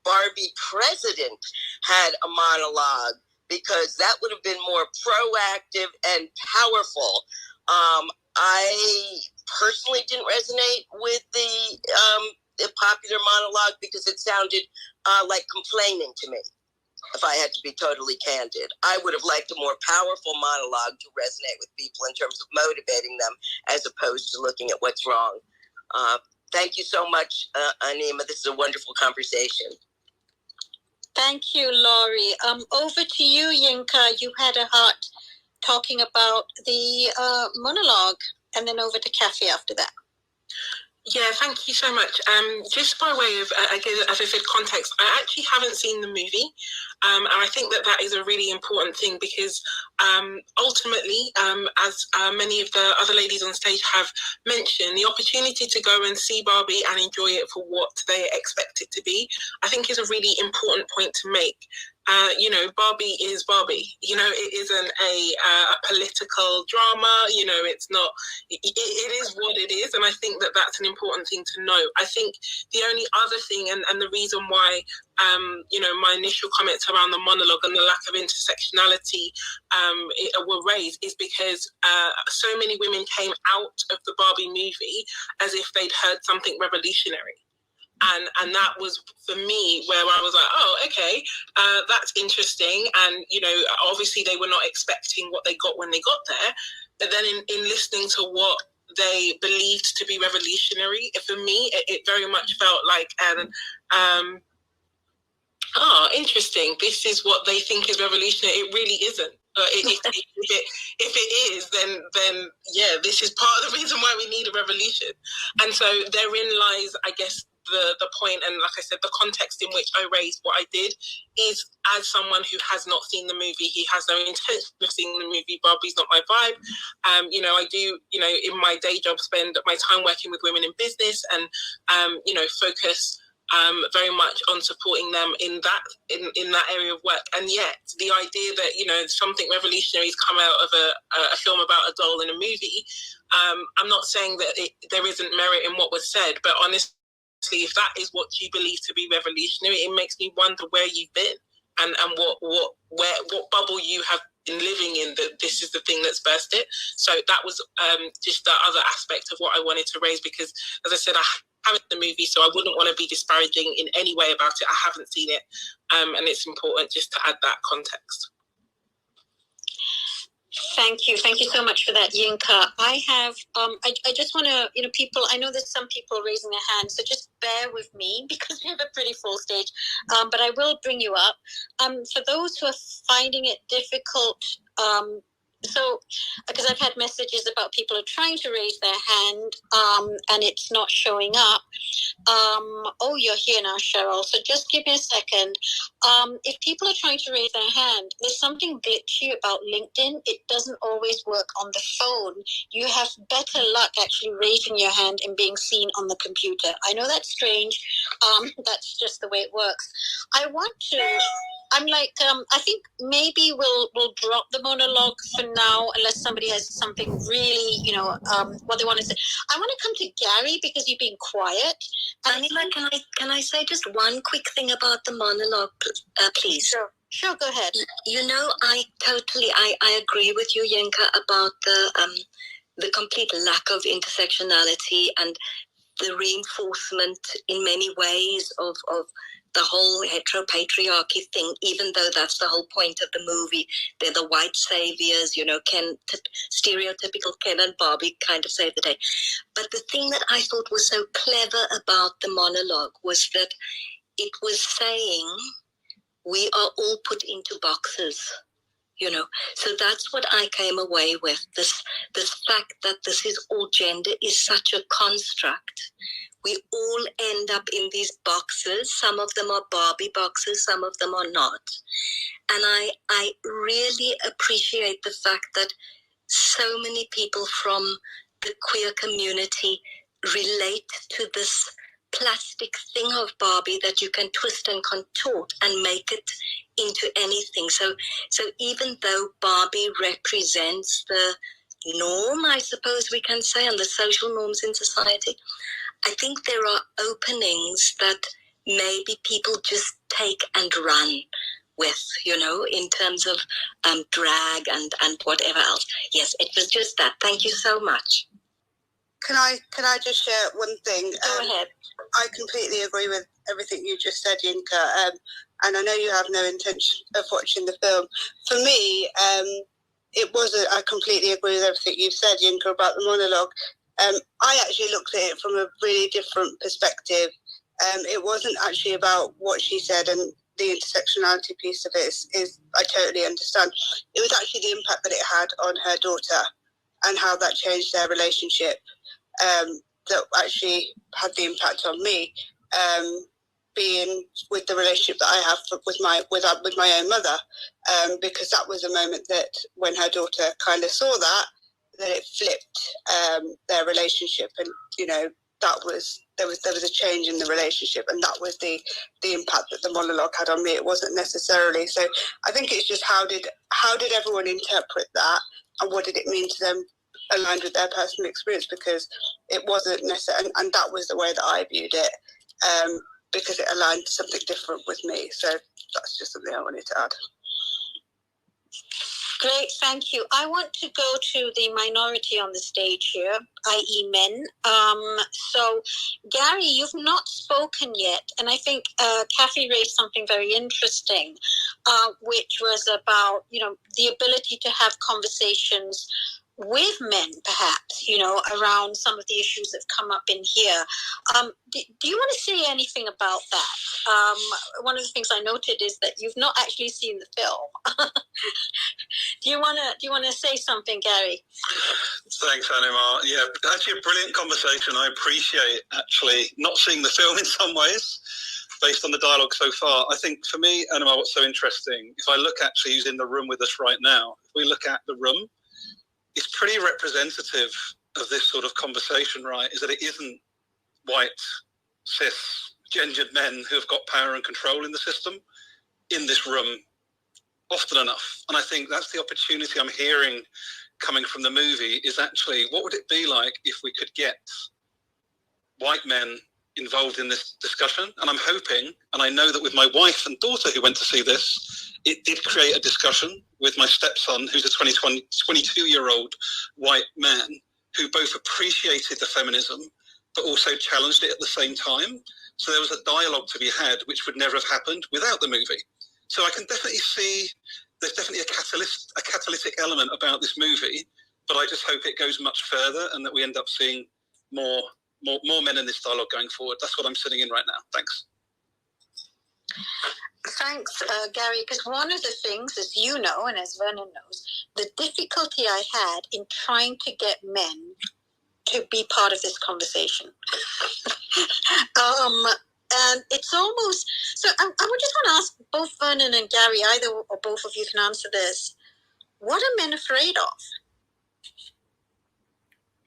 Barbie president had a monologue because that would have been more proactive and powerful. I personally didn't resonate with the popular monologue because it sounded like complaining to me, if I had to be totally candid. I would have liked a more powerful monologue to resonate with people in terms of motivating them as opposed to looking at what's wrong. Thank you so much, Anima. This is a wonderful conversation. Thank you, Laurie. Over to you, Yinka. You had a heart talking about the monologue, and then over to Kathy after that. Yeah, thank you so much. Just by way of, again, as I said, context, I actually haven't seen the movie. And I think that is a really important thing because ultimately, as many of the other ladies on stage have mentioned, the opportunity to go and see Barbie and enjoy it for what they expect it to be, I think is a really important point to make. Barbie is Barbie. It isn't a political drama. It's not. It is what it is, and I think that's an important thing to know. I think the only other thing, and the reason why, my initial comments around the monologue and the lack of intersectionality were raised is because so many women came out of the Barbie movie as if they'd heard something revolutionary. And that was, for me, where I was like, oh, okay, that's interesting. And, obviously they were not expecting what they got when they got there. But then in listening to what they believed to be revolutionary, for me, it very much felt like interesting. This is what they think is revolutionary. It really isn't. If it is, then yeah, this is part of the reason why we need a revolution. And so therein lies, I guess, the point, and like I said, the context in which I raised what I did is, as someone who has not seen the movie, he has no intention of seeing the movie. Barbie's not my vibe. I do, in my day job, spend my time working with women in business and, focus very much on supporting them in that area of work. And yet the idea that, something revolutionary has come out of a film about a doll in a movie, I'm not saying that there isn't merit in what was said, but honestly, if that is what you believe to be revolutionary, it makes me wonder where you've been and what bubble you have been living in, that this is the thing that's burst it. So that was just the other aspect of what I wanted to raise, because, as I said, I haven't seen the movie, so I wouldn't want to be disparaging in any way about it. I haven't seen it, and it's important just to add that context. Thank you so much for that, Yinka. I have, I just want to, people, I know there's some people raising their hands, so just bear with me because we have a pretty full stage, but I will bring you up. For those who are finding it difficult, so, because I've had messages about people are trying to raise their hand, and it's not showing up. Oh, you're here now, Cheryl. So just give me a second. If people are trying to raise their hand, there's something glitchy about LinkedIn. It doesn't always work on the phone. You have better luck actually raising your hand and being seen on the computer. I know that's strange. That's just the way it works. I think maybe we'll drop the monologue for now, unless somebody has something really, what they want to say. I want to come to Gary because you've been quiet. Anila, can I say just one quick thing about the monologue, please? Sure, go ahead. I agree with you, Yinka, about the complete lack of intersectionality and the reinforcement in many ways of the whole heteropatriarchy thing, even though that's the whole point of the movie. They're the white saviors, stereotypical Ken and Barbie kind of save the day. But the thing that I thought was so clever about the monologue was that it was saying we are all put into boxes. So that's what I came away with, this fact that this is all gender is such a construct. We all end up in these boxes. Some of them are Barbie boxes, some of them are not. And I really appreciate the fact that so many people from the queer community relate to this plastic thing of Barbie that you can twist and contort and make it into anything. So even though Barbie represents the norm, I suppose we can say, and the social norms in society, I think there are openings that maybe people just take and run with, in terms of drag and whatever else. Yes, it was just that. Thank you so much. Can I just share one thing? Go ahead. I completely agree with everything you just said, Yinka, and I know you have no intention of watching the film. For me, I completely agree with everything you've said, Yinka, about the monologue. I actually looked at it from a really different perspective. It wasn't actually about what she said, and the intersectionality piece of it is I totally understand. It was actually the impact that it had on her daughter and how that changed their relationship. that actually had the impact on me, being with the relationship that I have with my own mother, because that was a moment that when her daughter kind of saw that it flipped their relationship, and that was there was a change in the relationship, and that was the impact that the monologue had on me. It wasn't necessarily so. I think it's just how did everyone interpret that, and what did it mean to them, aligned with their personal experience, because it wasn't necessarily, and that was the way that I viewed it, because it aligned to something different with me. So that's just something I wanted to add. Great, thank you. I want to go to the minority on the stage here, i.e. men. So, Gary, you've not spoken yet, and I think Kathy raised something very interesting, which was about, the ability to have conversations with men, perhaps, around some of the issues that have come up in here. Do you want to say anything about that? One of the things I noted is that you've not actually seen the film. Do you want to say something, Gary? Thanks, Anima. Yeah, actually a brilliant conversation. I appreciate actually not seeing the film in some ways, based on the dialogue so far. I think for me, Anima, what's so interesting, if I look actually who's in the room with us right now, if we look at the room, it's pretty representative of this sort of conversation, right? Is that it isn't white, cis, gendered men who have got power and control in the system in this room often enough. And I think that's the opportunity I'm hearing coming from the movie, is actually what would it be like if we could get white men involved in this discussion? And I'm hoping, and I know that with my wife and daughter who went to see this, it did create a discussion with my stepson, who's a 22-year-old white man, who both appreciated the feminism, but also challenged it at the same time. So there was a dialogue to be had, which would never have happened without the movie. So I can definitely see there's definitely a catalytic element about this movie, but I just hope it goes much further and that we end up seeing more men in this dialogue going forward. That's what I'm sitting in right now. Thanks. Thanks, Gary, because one of the things, as you know, and as Vernon knows, the difficulty I had in trying to get men to be part of this conversation. And it's almost, so I would just want to ask both Vernon and Gary, either or both of you can answer this. What are men afraid of?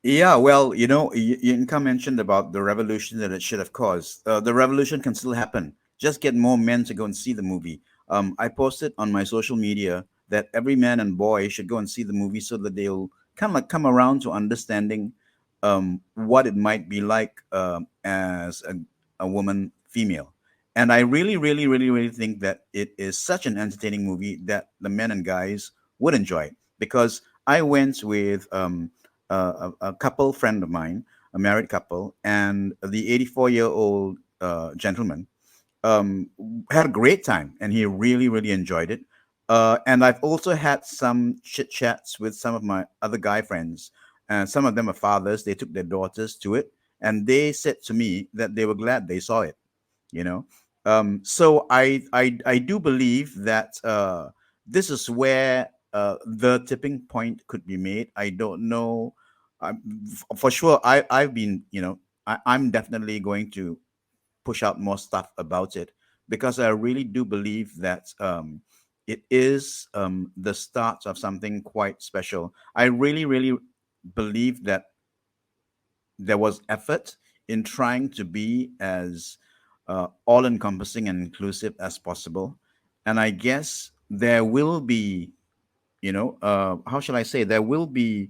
Yeah, well, Yinka mentioned about the revolution that it should have caused. The revolution can still happen. Just get more men to go and see the movie. I posted on my social media that every man and boy should go and see the movie so that they'll kind of like come around to understanding what it might be like as a woman, female. And I really, really, really, really think that it is such an entertaining movie that the men and guys would enjoy it. Because I went with a couple friend of mine, a married couple, and the 84-year-old gentleman had a great time, and he really, really enjoyed it. And I've also had some chit chats with some of my other guy friends, and some of them are fathers. They took their daughters to it, and they said to me that they were glad they saw it. So I do believe that this is where the tipping point could be made. I don't know. For sure, I've been, I'm definitely going to push out more stuff about it, because I really do believe that it is the start of something quite special. I really, really believe that there was effort in trying to be as all-encompassing and inclusive as possible. And I guess there will be, how shall I say, there will be,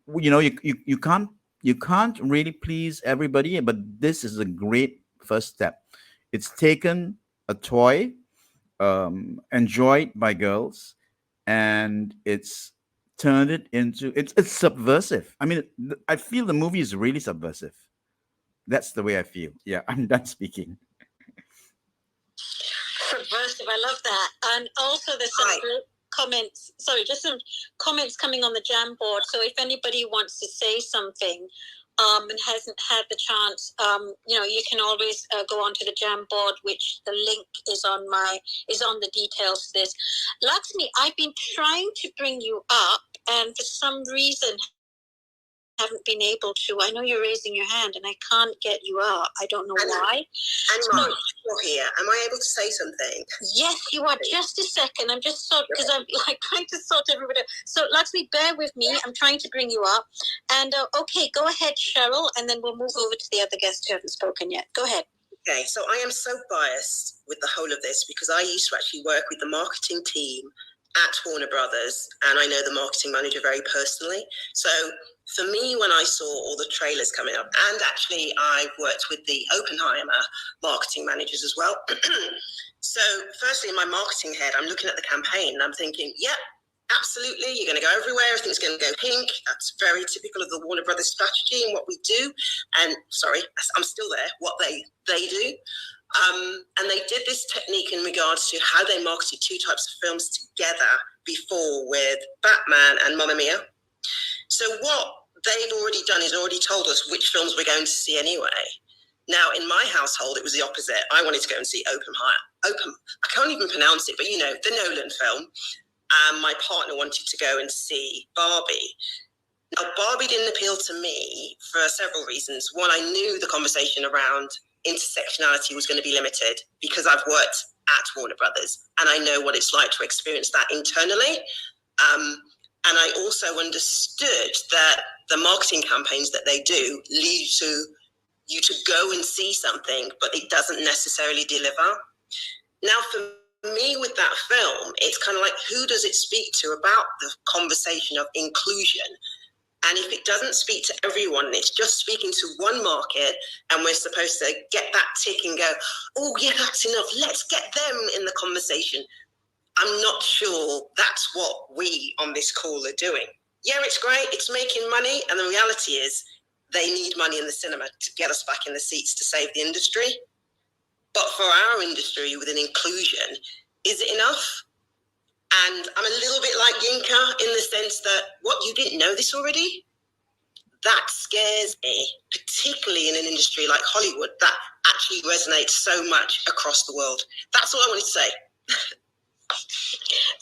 you can't really please everybody, but this is a great first step. It's taken a toy enjoyed by girls, and it's turned it into, it's subversive. I mean, I feel the movie is really subversive. That's the way I feel. Yeah, I'm done speaking. Subversive, I love that. And also there's some comments, just some comments coming on the Jamboard. So if anybody wants to say something and hasn't had the chance, you can always go onto the Jamboard, which the link is on the details of this. Lakshmi, I've been trying to bring you up, and for some reason haven't been able to. I know you're raising your hand and I can't get you out. I don't know why. Anima, you're here. Am I able to say something? Yes, you are. Just a second. I'm just because I'm like trying to sort everybody out. So Lakshmi, bear with me. I'm trying to bring you up. And okay, go ahead, Cheryl, and then we'll move over to the other guests who haven't spoken yet. Go ahead. Okay, so I am so biased with the whole of this because I used to actually work with the marketing team at Warner Brothers, and I know the marketing manager very personally. So for me, when I saw all the trailers coming up, and actually I've worked with the Oppenheimer marketing managers as well. So firstly, in my marketing head, I'm looking at the campaign and I'm thinking, yep, absolutely, you're going to go everywhere, everything's going to go pink. That's very typical of the Warner Brothers strategy and what we do. And sorry, I'm still there, what they do. And they did this technique in regards to how they marketed two types of films together before with Batman and Mamma Mia. So what they've already done is already told us which films we're going to see anyway. Now, in my household, it was the opposite. I wanted to go and see I can't even pronounce it, but you know, the Nolan film. My partner wanted to go and see Barbie. Now, Barbie didn't appeal to me for several reasons. One, I knew the conversation around intersectionality was going to be limited because I've worked at Warner Brothers and I know what it's like to experience that internally. And I also understood that the marketing campaigns that they do lead to you to go and see something, but it doesn't necessarily deliver. Now, for me with that film, it's kind of like, who does it speak to about the conversation of inclusion? And if it doesn't speak to everyone, it's just speaking to one market, and we're supposed to get that tick and go, oh, yeah, that's enough. Let's get them in the conversation. I'm not sure that's what we on this call are doing. Yeah, it's great. It's making money. And the reality is they need money in the cinema to get us back in the seats to save the industry. But for our industry with an inclusion, is it enough? And I'm a little bit like Yinka in the sense that, what, you didn't know this already? That scares me, particularly in an industry like Hollywood that actually resonates so much across the world. That's all I wanted to say.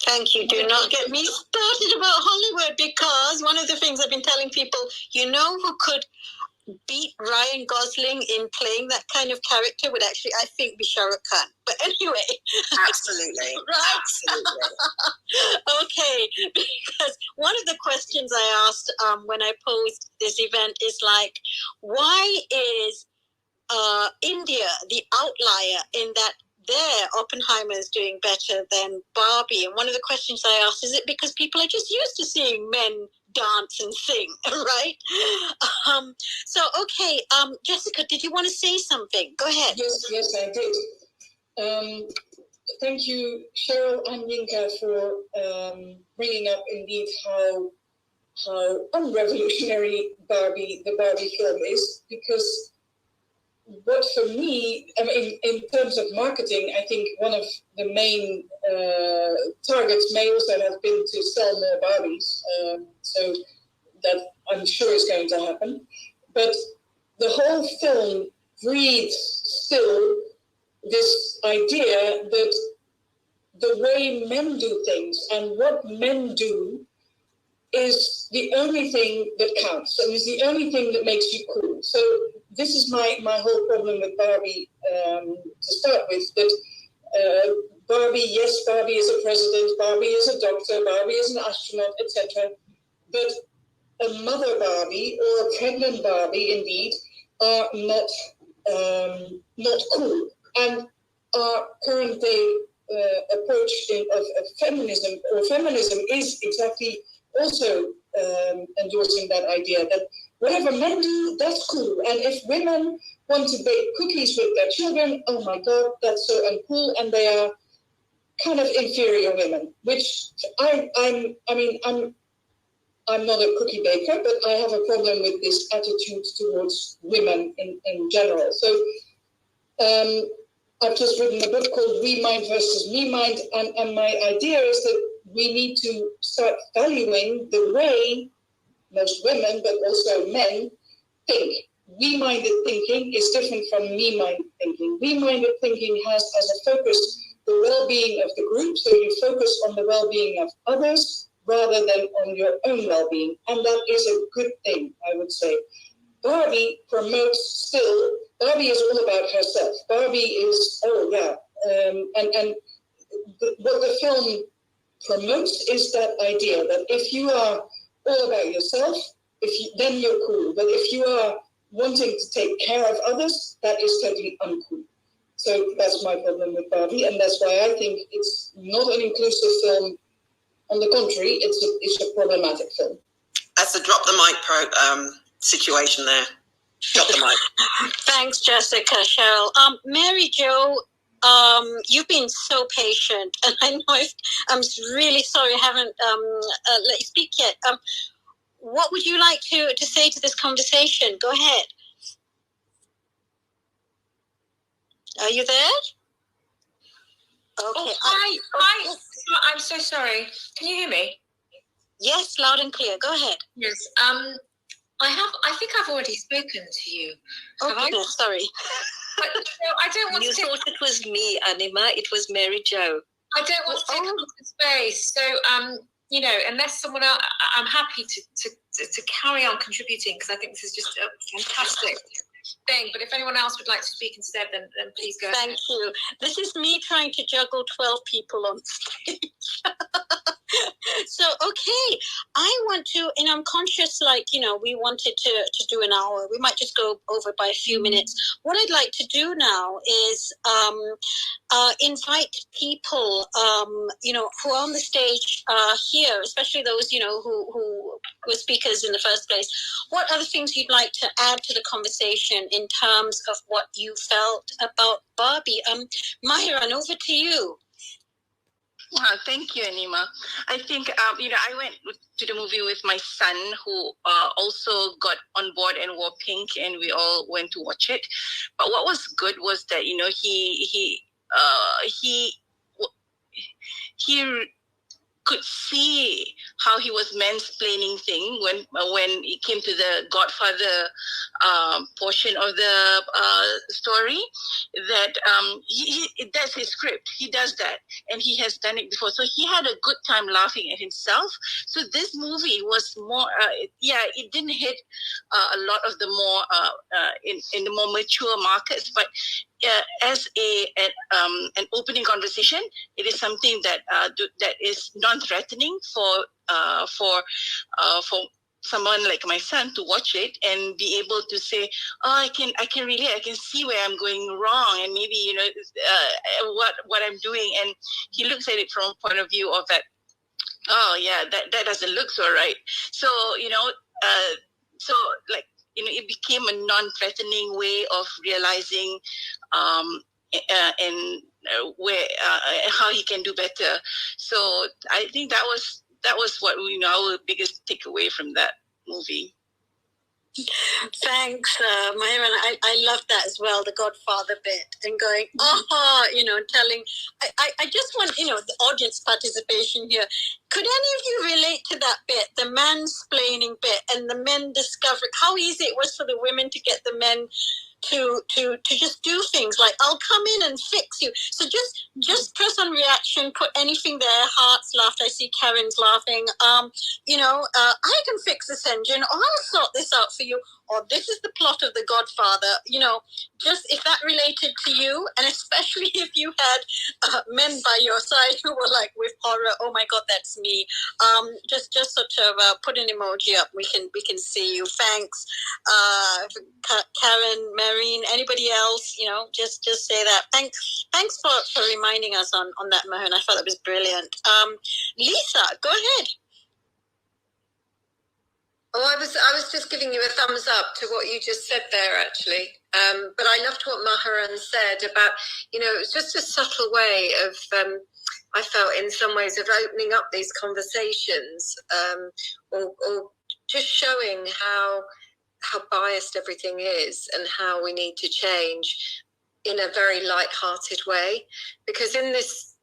Thank you. Do not get me started about Hollywood, because one of the things I've been telling people, you know who could beat Ryan Gosling in playing that kind of character would actually, I think, be Shah Rukh Khan. But anyway. Absolutely. Right. Absolutely. Okay. Because one of the questions I asked when I posed this event is like, why is India the outlier in that there Oppenheimer is doing better than Barbie? And one of the questions I asked, is it because people are just used to seeing men dance and sing, right? So, okay, Jessica, did you want to say something? Go ahead. Yes, I did. Thank you, Cheryl and Yinka, for bringing up indeed how unrevolutionary the Barbie film is, because what for me, I mean, in terms of marketing, I think one of the main targets may also have been to sell more Barbies. So that I'm sure is going to happen. But the whole film breeds still this idea that the way men do things and what men do is the only thing that counts and is the only thing that makes you cool. So this is my whole problem with Barbie to start with, that Barbie, yes, Barbie is a president, Barbie is a doctor, Barbie is an astronaut, etc. But a mother Barbie or a pregnant Barbie, indeed, are not cool. And our current day approach of feminism is exactly also endorsing that idea that whatever men do, that's cool. And if women want to bake cookies with their children, oh my God, that's so uncool, and they are kind of inferior women. Which I'm not a cookie baker, but I have a problem with this attitude towards women in general. So I've just written a book called We Mind versus Me Mind, and my idea is that we need to start valuing the way most women, but also men, think. We-minded thinking is different from me-minded thinking. We-minded thinking has as a focus the well-being of the group, so you focus on the well-being of others, rather than on your own well-being. And that is a good thing, I would say. Barbie promotes still, Barbie is all about herself. Barbie is, what the film promotes is that idea that if you are all about yourself, then you're cool. But if you are wanting to take care of others, that is totally uncool. So that's my problem with Barbie, and that's why I think it's not an inclusive film. On the contrary, it's a problematic film. That's a drop the mic situation there. Drop the mic. Thanks, Jessica. Cheryl. Mary Jo, you've been so patient, and I know I'm really sorry I haven't let you speak yet. What would you like to say to this conversation? Go ahead. Are you there? Okay. Oh, hi. I'm so sorry. Can you hear me? Yes, loud and clear. Go ahead. Yes. I think I've already spoken to you. Oh, goodness, sorry. But I don't want to. You thought it was me, Anima. It was Mary Jo. I don't want to take up the space. So, unless someone else, I'm happy to carry on contributing because I think this is just a fantastic thing. But if anyone else would like to speak instead, then please go ahead. Thank you. This is me trying to juggle 12 people on stage. So, okay, I want to, and I'm conscious, we wanted to do an hour. We might just go over by a few minutes. What I'd like to do now is invite people, who are on the stage here, especially those, who were speakers in the first place. What other things you'd like to add to the conversation in terms of what you felt about Barbie? Myron, over to you. Thank you, Anima. I think, I went to the movie with my son who also got on board and wore pink, and we all went to watch it. But what was good was that, he could see how he was mansplaining thing when it came to the Godfather portion of the story. That that's his script. He does that, and he has done it before. So he had a good time laughing at himself. So this movie was more, it didn't hit a lot of the more in the more mature markets, but as an opening conversation, it is something that is non-threatening for someone like my son to watch it and be able to say, I can relate, I can see where I'm going wrong, and maybe what I'm doing, and he looks at it from a point of view of that. Oh yeah, that doesn't look so right. So it became a non-threatening way of realizing where how he can do better. So I think that was what our biggest takeaway from that movie. Thanks, Myron. I love that as well, the Godfather bit, and going, telling. I just want, the audience participation here. Could any of you relate to that bit, the mansplaining bit, and the men discovering how easy it was for the women to get the men to just do things like, I'll come in and fix you. So just press on reaction, put anything there. Hearts laughed. I see Karen's laughing. I can fix this engine, or I'll sort this out for you, or this is the plot of The Godfather. Just if that related to you, and especially if you had men by your side who were like with horror, oh my God, that's me. Just sort of put an emoji up. We can see you. Thanks, Karen, Marine, anybody else? Just say that. Thanks for reminding us on that, Mahon. I thought that was brilliant. Lisa, go ahead. Oh, I was just giving you a thumbs up to what you just said there, actually. But I loved what Maharan said about, it was just a subtle way of, I felt in some ways, of opening up these conversations, or just showing how biased everything is and how we need to change in a very light-hearted way. Because in this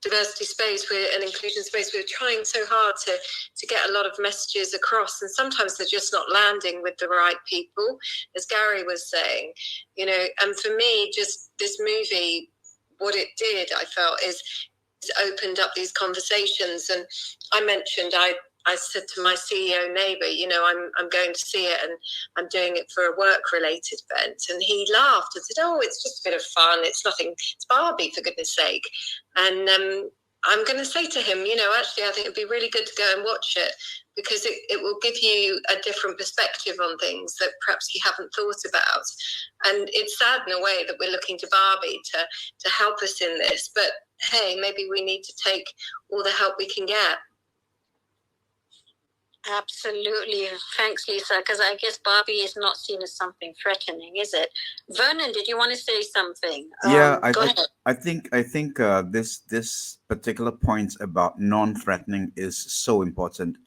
diversity space, an inclusion space, we're trying so hard to get a lot of messages across, and sometimes they're just not landing with the right people, as Gary was saying, and for me, just this movie, what it did, I felt, is opened up these conversations. And I mentioned, I said to my CEO neighbour, you know, I'm going to see it and I'm doing it for a work-related event. And he laughed and said, oh, it's just a bit of fun. It's nothing. It's Barbie, for goodness sake. And I'm going to say to him, you know, actually, I think it'd be really good to go and watch it, because it will give you a different perspective on things that perhaps you haven't thought about. And it's sad in a way that we're looking to Barbie to help us in this. But hey, maybe we need to take all the help we can get. Absolutely. Thanks, Lisa, because I guess Barbie is not seen as something threatening, is it? Vernon, did you want to say something? Yeah, I think this particular point about non-threatening is so important.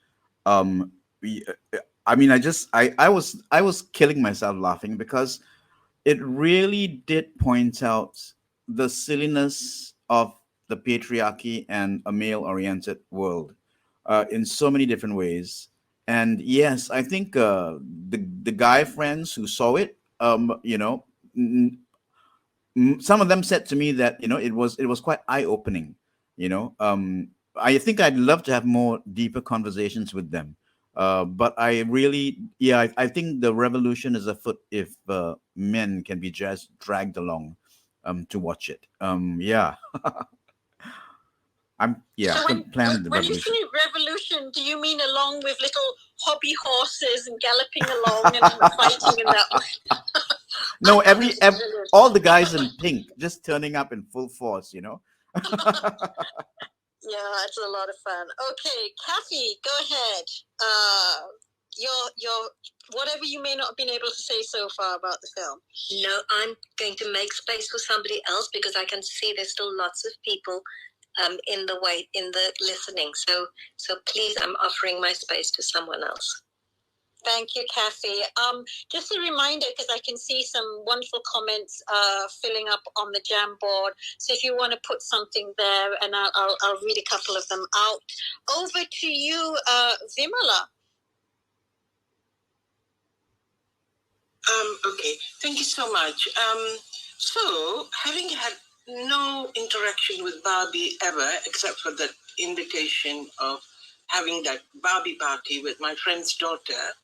I mean, I was killing myself laughing because it really did point out the silliness of the patriarchy and a male-oriented world in so many different ways. And yes, I think the guy friends who saw it, you know, some of them said to me that, you know, it was quite eye-opening. You know, I think I'd love to have more deeper conversations with them. But I really, yeah, I think the revolution is afoot if men can be just dragged along to watch it. Yeah. So planning the when you revolution. say revolution, do you mean along with little hobby horses and galloping along and fighting in that way? No, all the guys in pink just turning up in full force, you know. Yeah, it's a lot of fun. Okay, Kathy, go ahead. Your whatever you may not have been able to say so far about the film. No, I'm going to make space for somebody else because I can see there's still lots of people in the listening. So please, I'm offering my space to someone else. Thank you, Kathy. Just a reminder, because I can see some wonderful comments filling up on the Jamboard. So if you want to put something there, and I'll read a couple of them out. Over to you, Vimala. Okay, thank you so much. So, having had no interaction with Barbie ever, except for the invitation of having that Barbie party with my friend's daughter,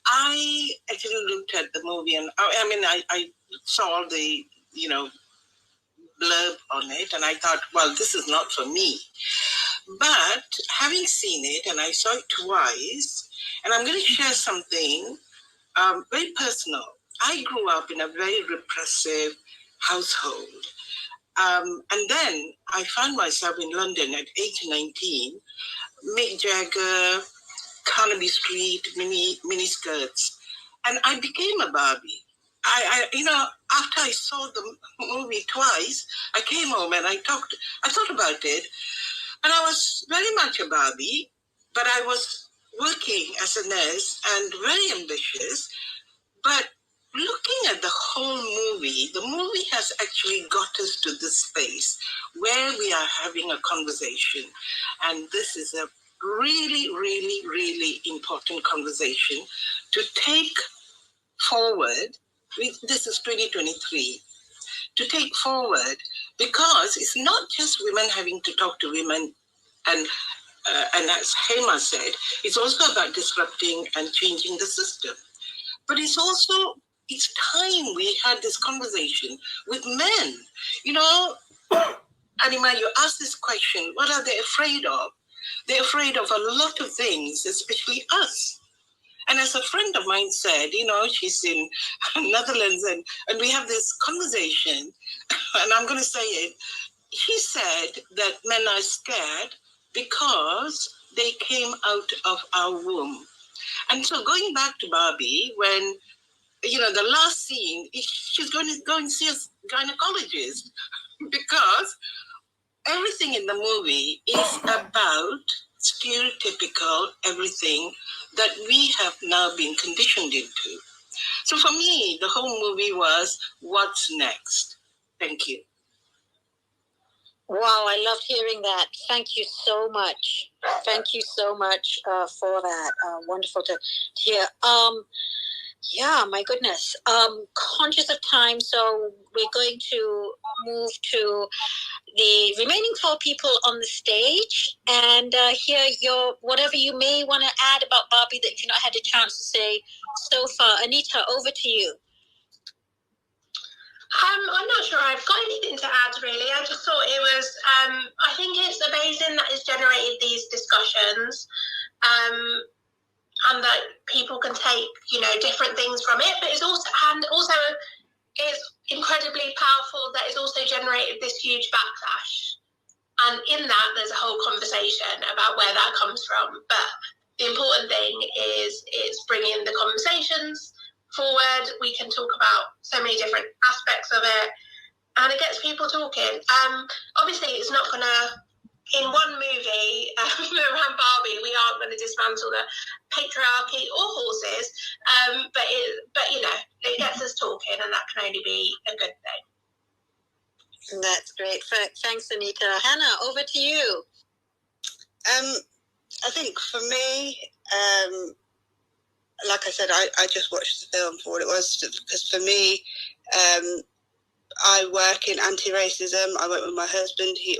I actually looked at the movie and I saw all the, you know, blurb on it, and I thought, well, this is not for me. But having seen it, and I saw it twice, and I'm going to share something very personal. I grew up in a very repressive household. And then I found myself in London at age 19, Mick Jagger, Carnaby Street, mini skirts. And I became a Barbie. I you know, after I saw the movie twice, I came home and I thought about it. And I was very much a Barbie, but I was working as a nurse and very ambitious. But looking at the whole movie, the movie has actually got us to this space where we are having a conversation. And this is a really, really, really important conversation to take forward. This is 2023. To take forward, because it's not just women having to talk to women, and as Hema said, it's also about disrupting and changing the system. But it's time we had this conversation with men. You know, Anima, you asked this question, what are they afraid of? They're afraid of a lot of things, especially us. And as a friend of mine said, you know, she's in Netherlands, and we have this conversation, and I'm going to say it. He said that men are scared because they came out of our womb. And so going back to Barbie, when, you know, the last scene, she's going to go and see a gynecologist because everything in the movie is about stereotypical everything that we have now been conditioned into. So for me, the whole movie was, what's next? Thank you. Wow, I loved hearing that. Thank you so much. Thank you so much for that. Wonderful to hear. Yeah, my goodness. Conscious of time, so we're going to move to the remaining 4 people on the stage and hear your whatever you may want to add about Barbie that you've not had a chance to say so far. Anita, over to you. I'm not sure I've got anything to add, really. I just thought it was, I think it's amazing that it's generated these discussions, and that people can take, different things from it, but it's also it's incredibly powerful that it's also generated this huge backlash. And in that, there's a whole conversation about where that comes from. But the important thing is it's bringing the conversations forward. We can talk about so many different aspects of it, and it gets people talking. Obviously, it's not going to, in one movie around Barbie, we aren't going to dismantle the patriarchy or horses, but it gets us talking, and that can only be a good thing. That's great. Thanks, Anita. Hannah, over to you. I think for me, like I said, I just watched the film for what it was, because for me, I work in anti-racism. I work with my husband. He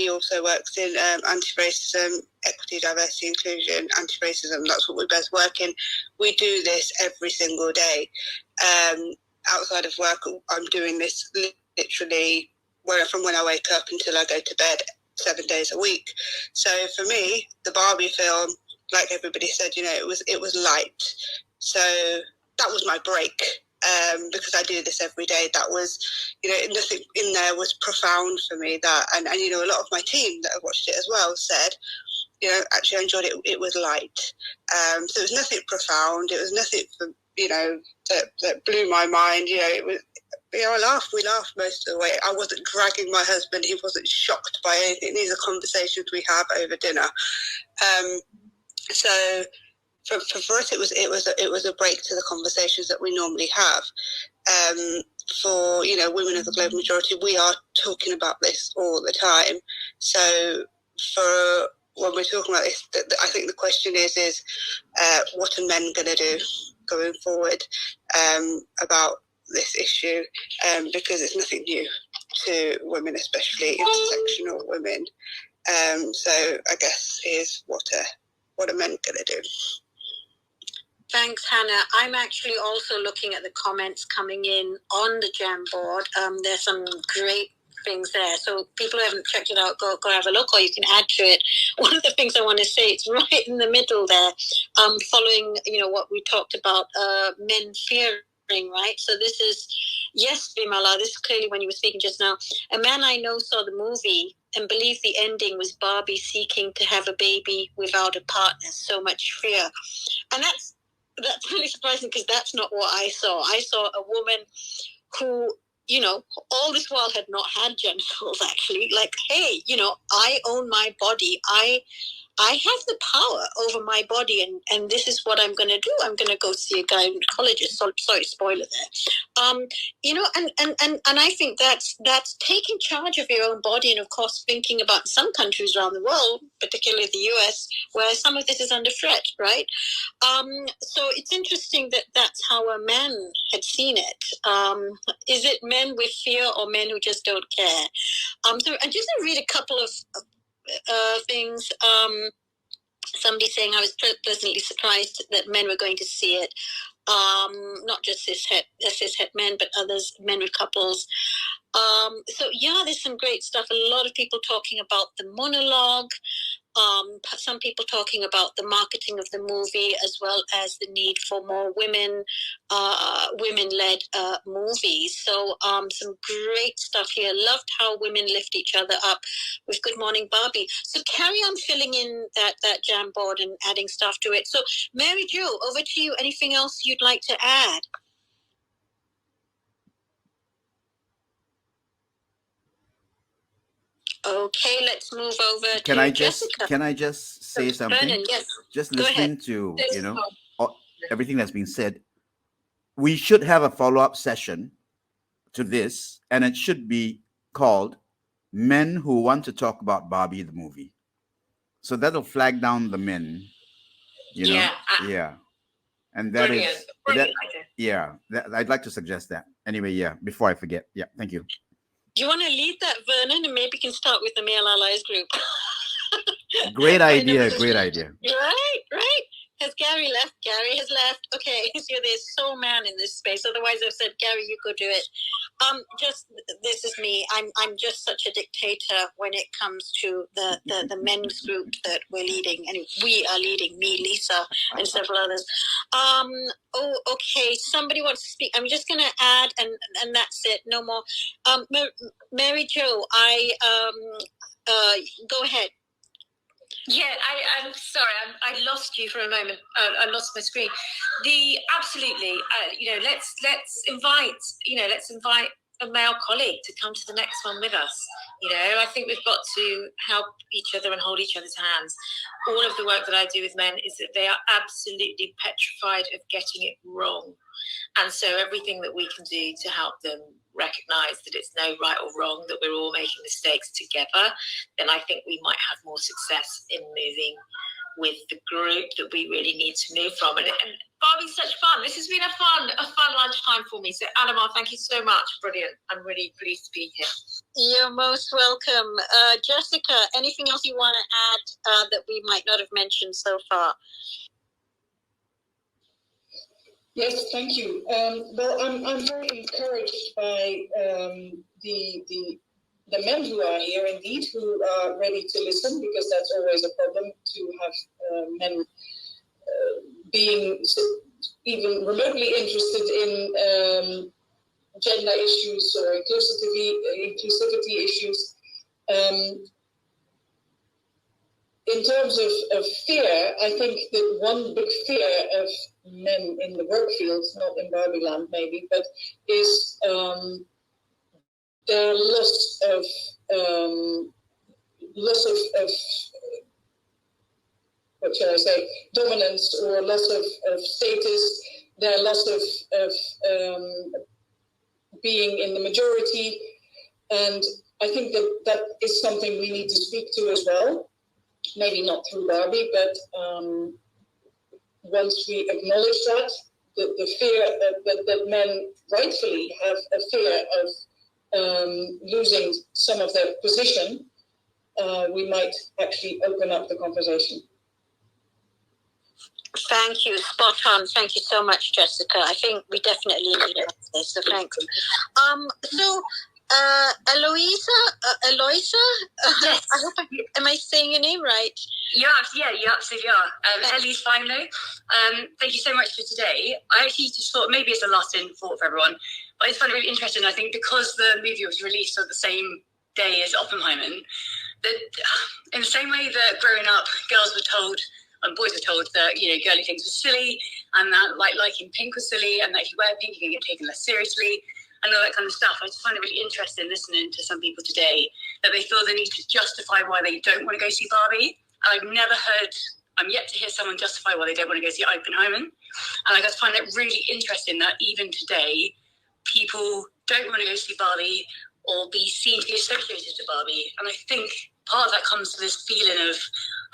also works in anti-racism, equity, diversity, inclusion, anti-racism. That's what we both work in. We do this every single day. Outside of work, I'm doing this literally from when I wake up until I go to bed, 7 days a week. So for me, the Barbie film, like everybody said, it was light. So that was my break. Because I do this every day. That was, nothing in there was profound for me. And a lot of my team that have watched it as well said, actually I enjoyed it. It was light. So it was nothing profound. It was nothing, that blew my mind. It was, we laughed most of the way. I wasn't dragging my husband. He wasn't shocked by anything. These are conversations we have over dinner. So for us, it was a break to the conversations that we normally have. For women of the global majority, we are talking about this all the time. So for when we're talking about this, I think the question is what are men going to do going forward about this issue? Because it's nothing new to women, especially intersectional women. So I guess here's what are men going to do? Thanks, Hannah. I'm actually also looking at the comments coming in on the Jamboard. There's some great things there. So people who haven't checked it out, go have a look, or you can add to it. One of the things I want to say, it's right in the middle there, following, what we talked about, men fearing, right? So this is, yes, Bimala, this is clearly when you were speaking just now. A man I know saw the movie and believed the ending was Barbie seeking to have a baby without a partner. So much fear. And that's really surprising, because that's not what I saw. I saw a woman who, all this while had not had genitals, actually. Like, hey, I own my body. I have the power over my body, and this is what I'm going to do. I'm going to go see a gynecologist. Sorry, spoiler there. And I think that's taking charge of your own body, and of course thinking about some countries around the world, particularly the US, where some of this is under threat, right? So it's interesting that that's how a man had seen it. Is it men with fear or men who just don't care? So I'm just going to read a couple of things. Somebody saying I was pleasantly surprised that men were going to see it. Not just cishet men, but others, men with couples. So yeah, there's some great stuff. A lot of people talking about the monologue. Some people talking about the marketing of the movie, as well as the need for more women-led movies. So some great stuff here. Loved how women lift each other up with Good Morning Barbie. So carry on filling in that jam board and adding stuff to it. So Mary Jo, over to you. Anything else you'd like to add? Okay, let's move over to Jessica. Can I just say something? Brennan, yes. Just listening to everything that's been said, we should have a follow-up session to this, and it should be called Men Who Want to Talk About Barbie the Movie. So that'll flag down the men, Yeah. And that Brilliant. is Brilliant that, idea. yeah, I'd like to suggest that. Anyway, yeah, before I forget. Yeah, thank you. Do you want to lead that, Vernon? And maybe we can start with the Male Allies group. Great idea, great idea. Right. Has Gary left? Gary has left. Okay, so there's so man in this space. Otherwise, I've said, Gary, you go do it. Just this is me. I'm just such a dictator when it comes to the men's group that we're leading, and we are leading. Me, Lisa, and several others. Okay. Somebody wants to speak. I'm just going to add, and that's it. No more. Mary Jo, go ahead. Yeah, I'm sorry, I lost you for a moment. I lost my screen. Absolutely, let's invite a male colleague to come to the next one with us. I think we've got to help each other and hold each other's hands. All of the work that I do with men is that they are absolutely petrified of getting it wrong. And so everything that we can do to help them recognize that it's no right or wrong, that we're all making mistakes together, then I think we might have more success in moving with the group that we really need to move from. And Barbie's such fun. This has been a fun lunchtime for me. So Anima, thank you so much. Brilliant. I'm really pleased to be here. You're most welcome. Jessica, anything else you want to add that we might not have mentioned so far? Yes, thank you. Well, I'm very encouraged by the men who are here, indeed, who are ready to listen, because that's always a problem to have men being even remotely interested in gender issues or inclusivity issues. In terms of fear, I think that one big fear of men in the work fields, not in Barbie land maybe, but is their loss of what shall I say, dominance, or loss of status, their loss of being in the majority. And I think that is something we need to speak to as well. Maybe not through Barbie, but once we acknowledge that, the fear that men rightfully have a fear of losing some of their position, we might actually open up the conversation. Thank you. Spot on. Thank you so much, Jessica. I think we definitely need it. So thanks. Eloisa? Yes. I hope am I saying your name right? You absolutely are. Ellie Fimelo. Thank you so much for today. I actually just thought maybe it's a last-in thought for everyone, but I just found it really interesting. I think because the movie was released on the same day as Oppenheimer, that in the same way that growing up, girls were told and boys were told that girly things were silly, and that liking pink was silly, and that if you wear pink, you can get taken less seriously, and all that kind of stuff. I just find it really interesting listening to some people today that they feel the need to justify why they don't want to go see Barbie. And I'm yet to hear someone justify why they don't want to go see Oppenheimer. And I just find it really interesting that even today, people don't want to go see Barbie or be seen to be associated to Barbie. And I think part of that comes to this feeling of,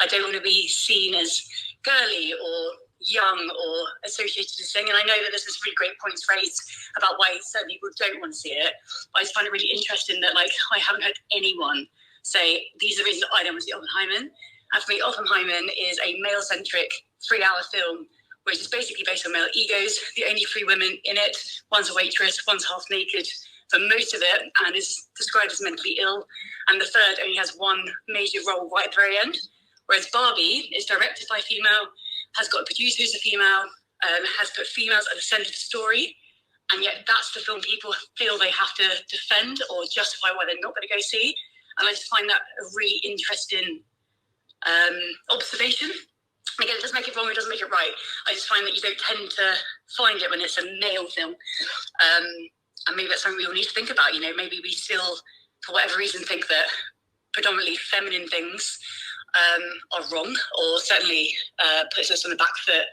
I don't want to be seen as girly or young or associated to this thing. And I know that there's this really great points raised about why certain people don't want to see it. But I just find it really interesting that I haven't heard anyone say, these are the reasons I don't want to see Oppenheimer. And for me, Oppenheimer is a male-centric 3-hour film, which is basically based on male egos. The only 3 women in it, one's a waitress, one's half naked for most of it, and is described as mentally ill. And the third only has one major role right at the very end. Whereas Barbie is directed by a female, has got a producer who's a female, has put females at the centre of the story, and yet that's the film people feel they have to defend or justify why they're not going to go see. And I just find that a really interesting observation. Again, it doesn't make it wrong, it doesn't make it right. I just find that you don't tend to find it when it's a male film. And maybe that's something we all need to think about. Maybe we still, for whatever reason, think that predominantly feminine things are wrong, or certainly puts us on the back foot.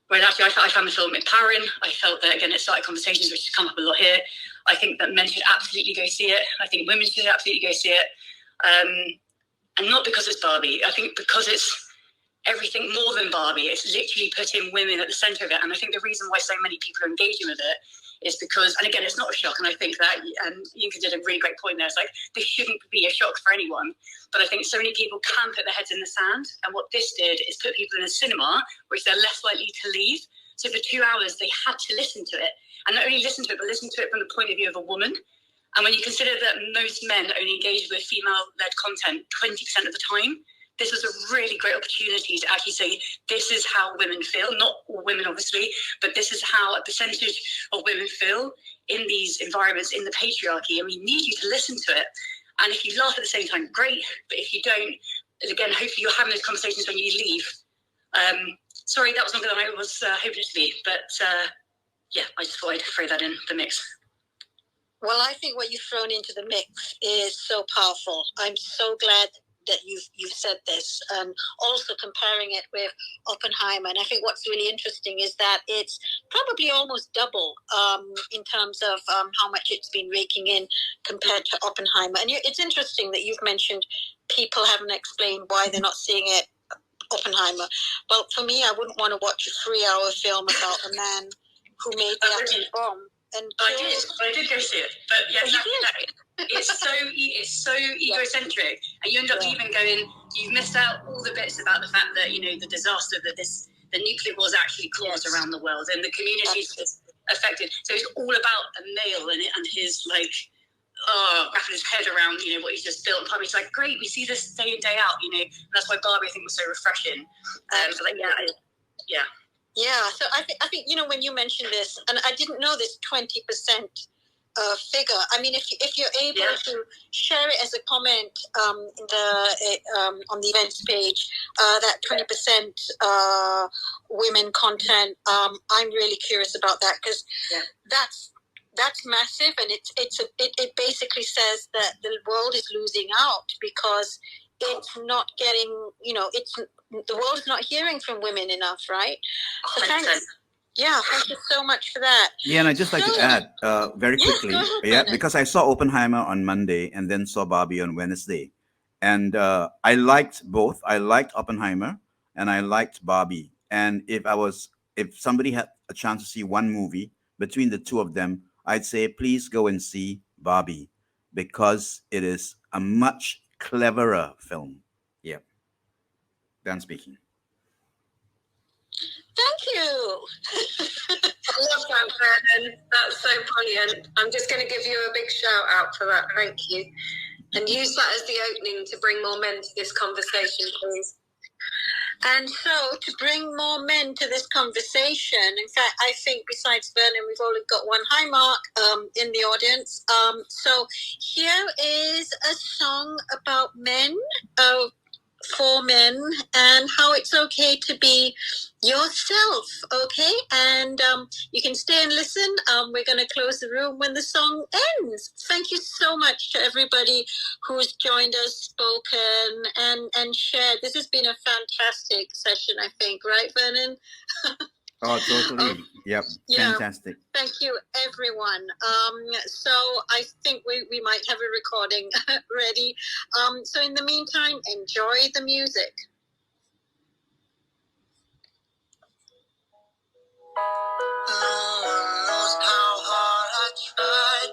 Whereas actually I found the film empowering. I felt that, again, it started conversations which has come up a lot here. I think that men should absolutely go see it. I think women should absolutely go see it. And not because it's Barbie. I think because it's everything more than Barbie. It's literally putting women at the center of it. And I think the reason why so many people are engaging with it is because, and again, it's not a shock. And I think that Yinka did a really great point there. It's like, this shouldn't be a shock for anyone. But I think so many people can put their heads in the sand. And what this did is put people in a cinema, which they're less likely to leave. So for 2 hours, they had to listen to it. And not only listen to it, but listen to it from the point of view of a woman. And when you consider that most men only engage with female-led content 20% of the time, this was a really great opportunity to actually say, this is how women feel, not all women, obviously, but this is how a percentage of women feel in these environments, in the patriarchy, and we need you to listen to it. And if you laugh at the same time, great, but if you don't, again, hopefully you're having those conversations when you leave. Sorry, that was longer than I was hoping it to be, but yeah, I just thought I'd throw that in the mix. Well, I think what you've thrown into the mix is so powerful. I'm so glad that you've said this, and also comparing it with Oppenheimer. And I think what's really interesting is that it's probably almost double in terms of how much it's been raking in compared to Oppenheimer. And it's interesting that you've mentioned people haven't explained why they're not seeing it, Oppenheimer. Well, for me, I wouldn't want to watch a 3-hour film about a man who made the atom bomb. And I did go see it, but yeah, it's so egocentric, and you end up leaving going, you've missed out all the bits about the fact that, you know, the disaster that the nuclear wars actually caused around the world, and the communities affected. So it's all about a male and his wrapping his head around, you know, what he's just built. And probably it's like, great, we see this day in day out, you know, and that's why Barbie, I think, was so refreshing. So like, yeah. Yeah, so I think you know, when you mentioned this, and I didn't know this 20% figure. I mean, if you're able to share it as a comment on the events page, that 20% women content, I'm really curious about that, because that's massive, and it basically says that the world is losing out because it's not getting, you know, the world is not hearing from women enough, right? So thank you so much for that. Yeah, and I'd just like to add very quickly, because I saw Oppenheimer on Monday and then saw Barbie on Wednesday. And I liked both. I liked Oppenheimer and I liked Barbie. And if somebody had a chance to see one movie between the two of them, I'd say, please go and see Barbie, because it is a much cleverer film. Yeah. Done speaking. Thank you. I love that, Vernon. That's so brilliant. I'm just going to give you a big shout out for that. Thank you. And use that as the opening to bring more men to this conversation, please. And so, to bring more men to this conversation, in fact, I think besides Vernon, we've only got one. Hi, Mark, in the audience. So here is a song about men, for men, and how it's okay to be yourself, okay? And you can stay and listen. We're going to close the room when the song ends. Thank you so much to everybody who's joined us, spoken, and shared. This has been a fantastic session, I think, right, Vernon? Oh, totally. Yep. Fantastic. Thank you, everyone. So I think we might have a recording ready. So in the meantime, enjoy the music. No one knows how hard I tried.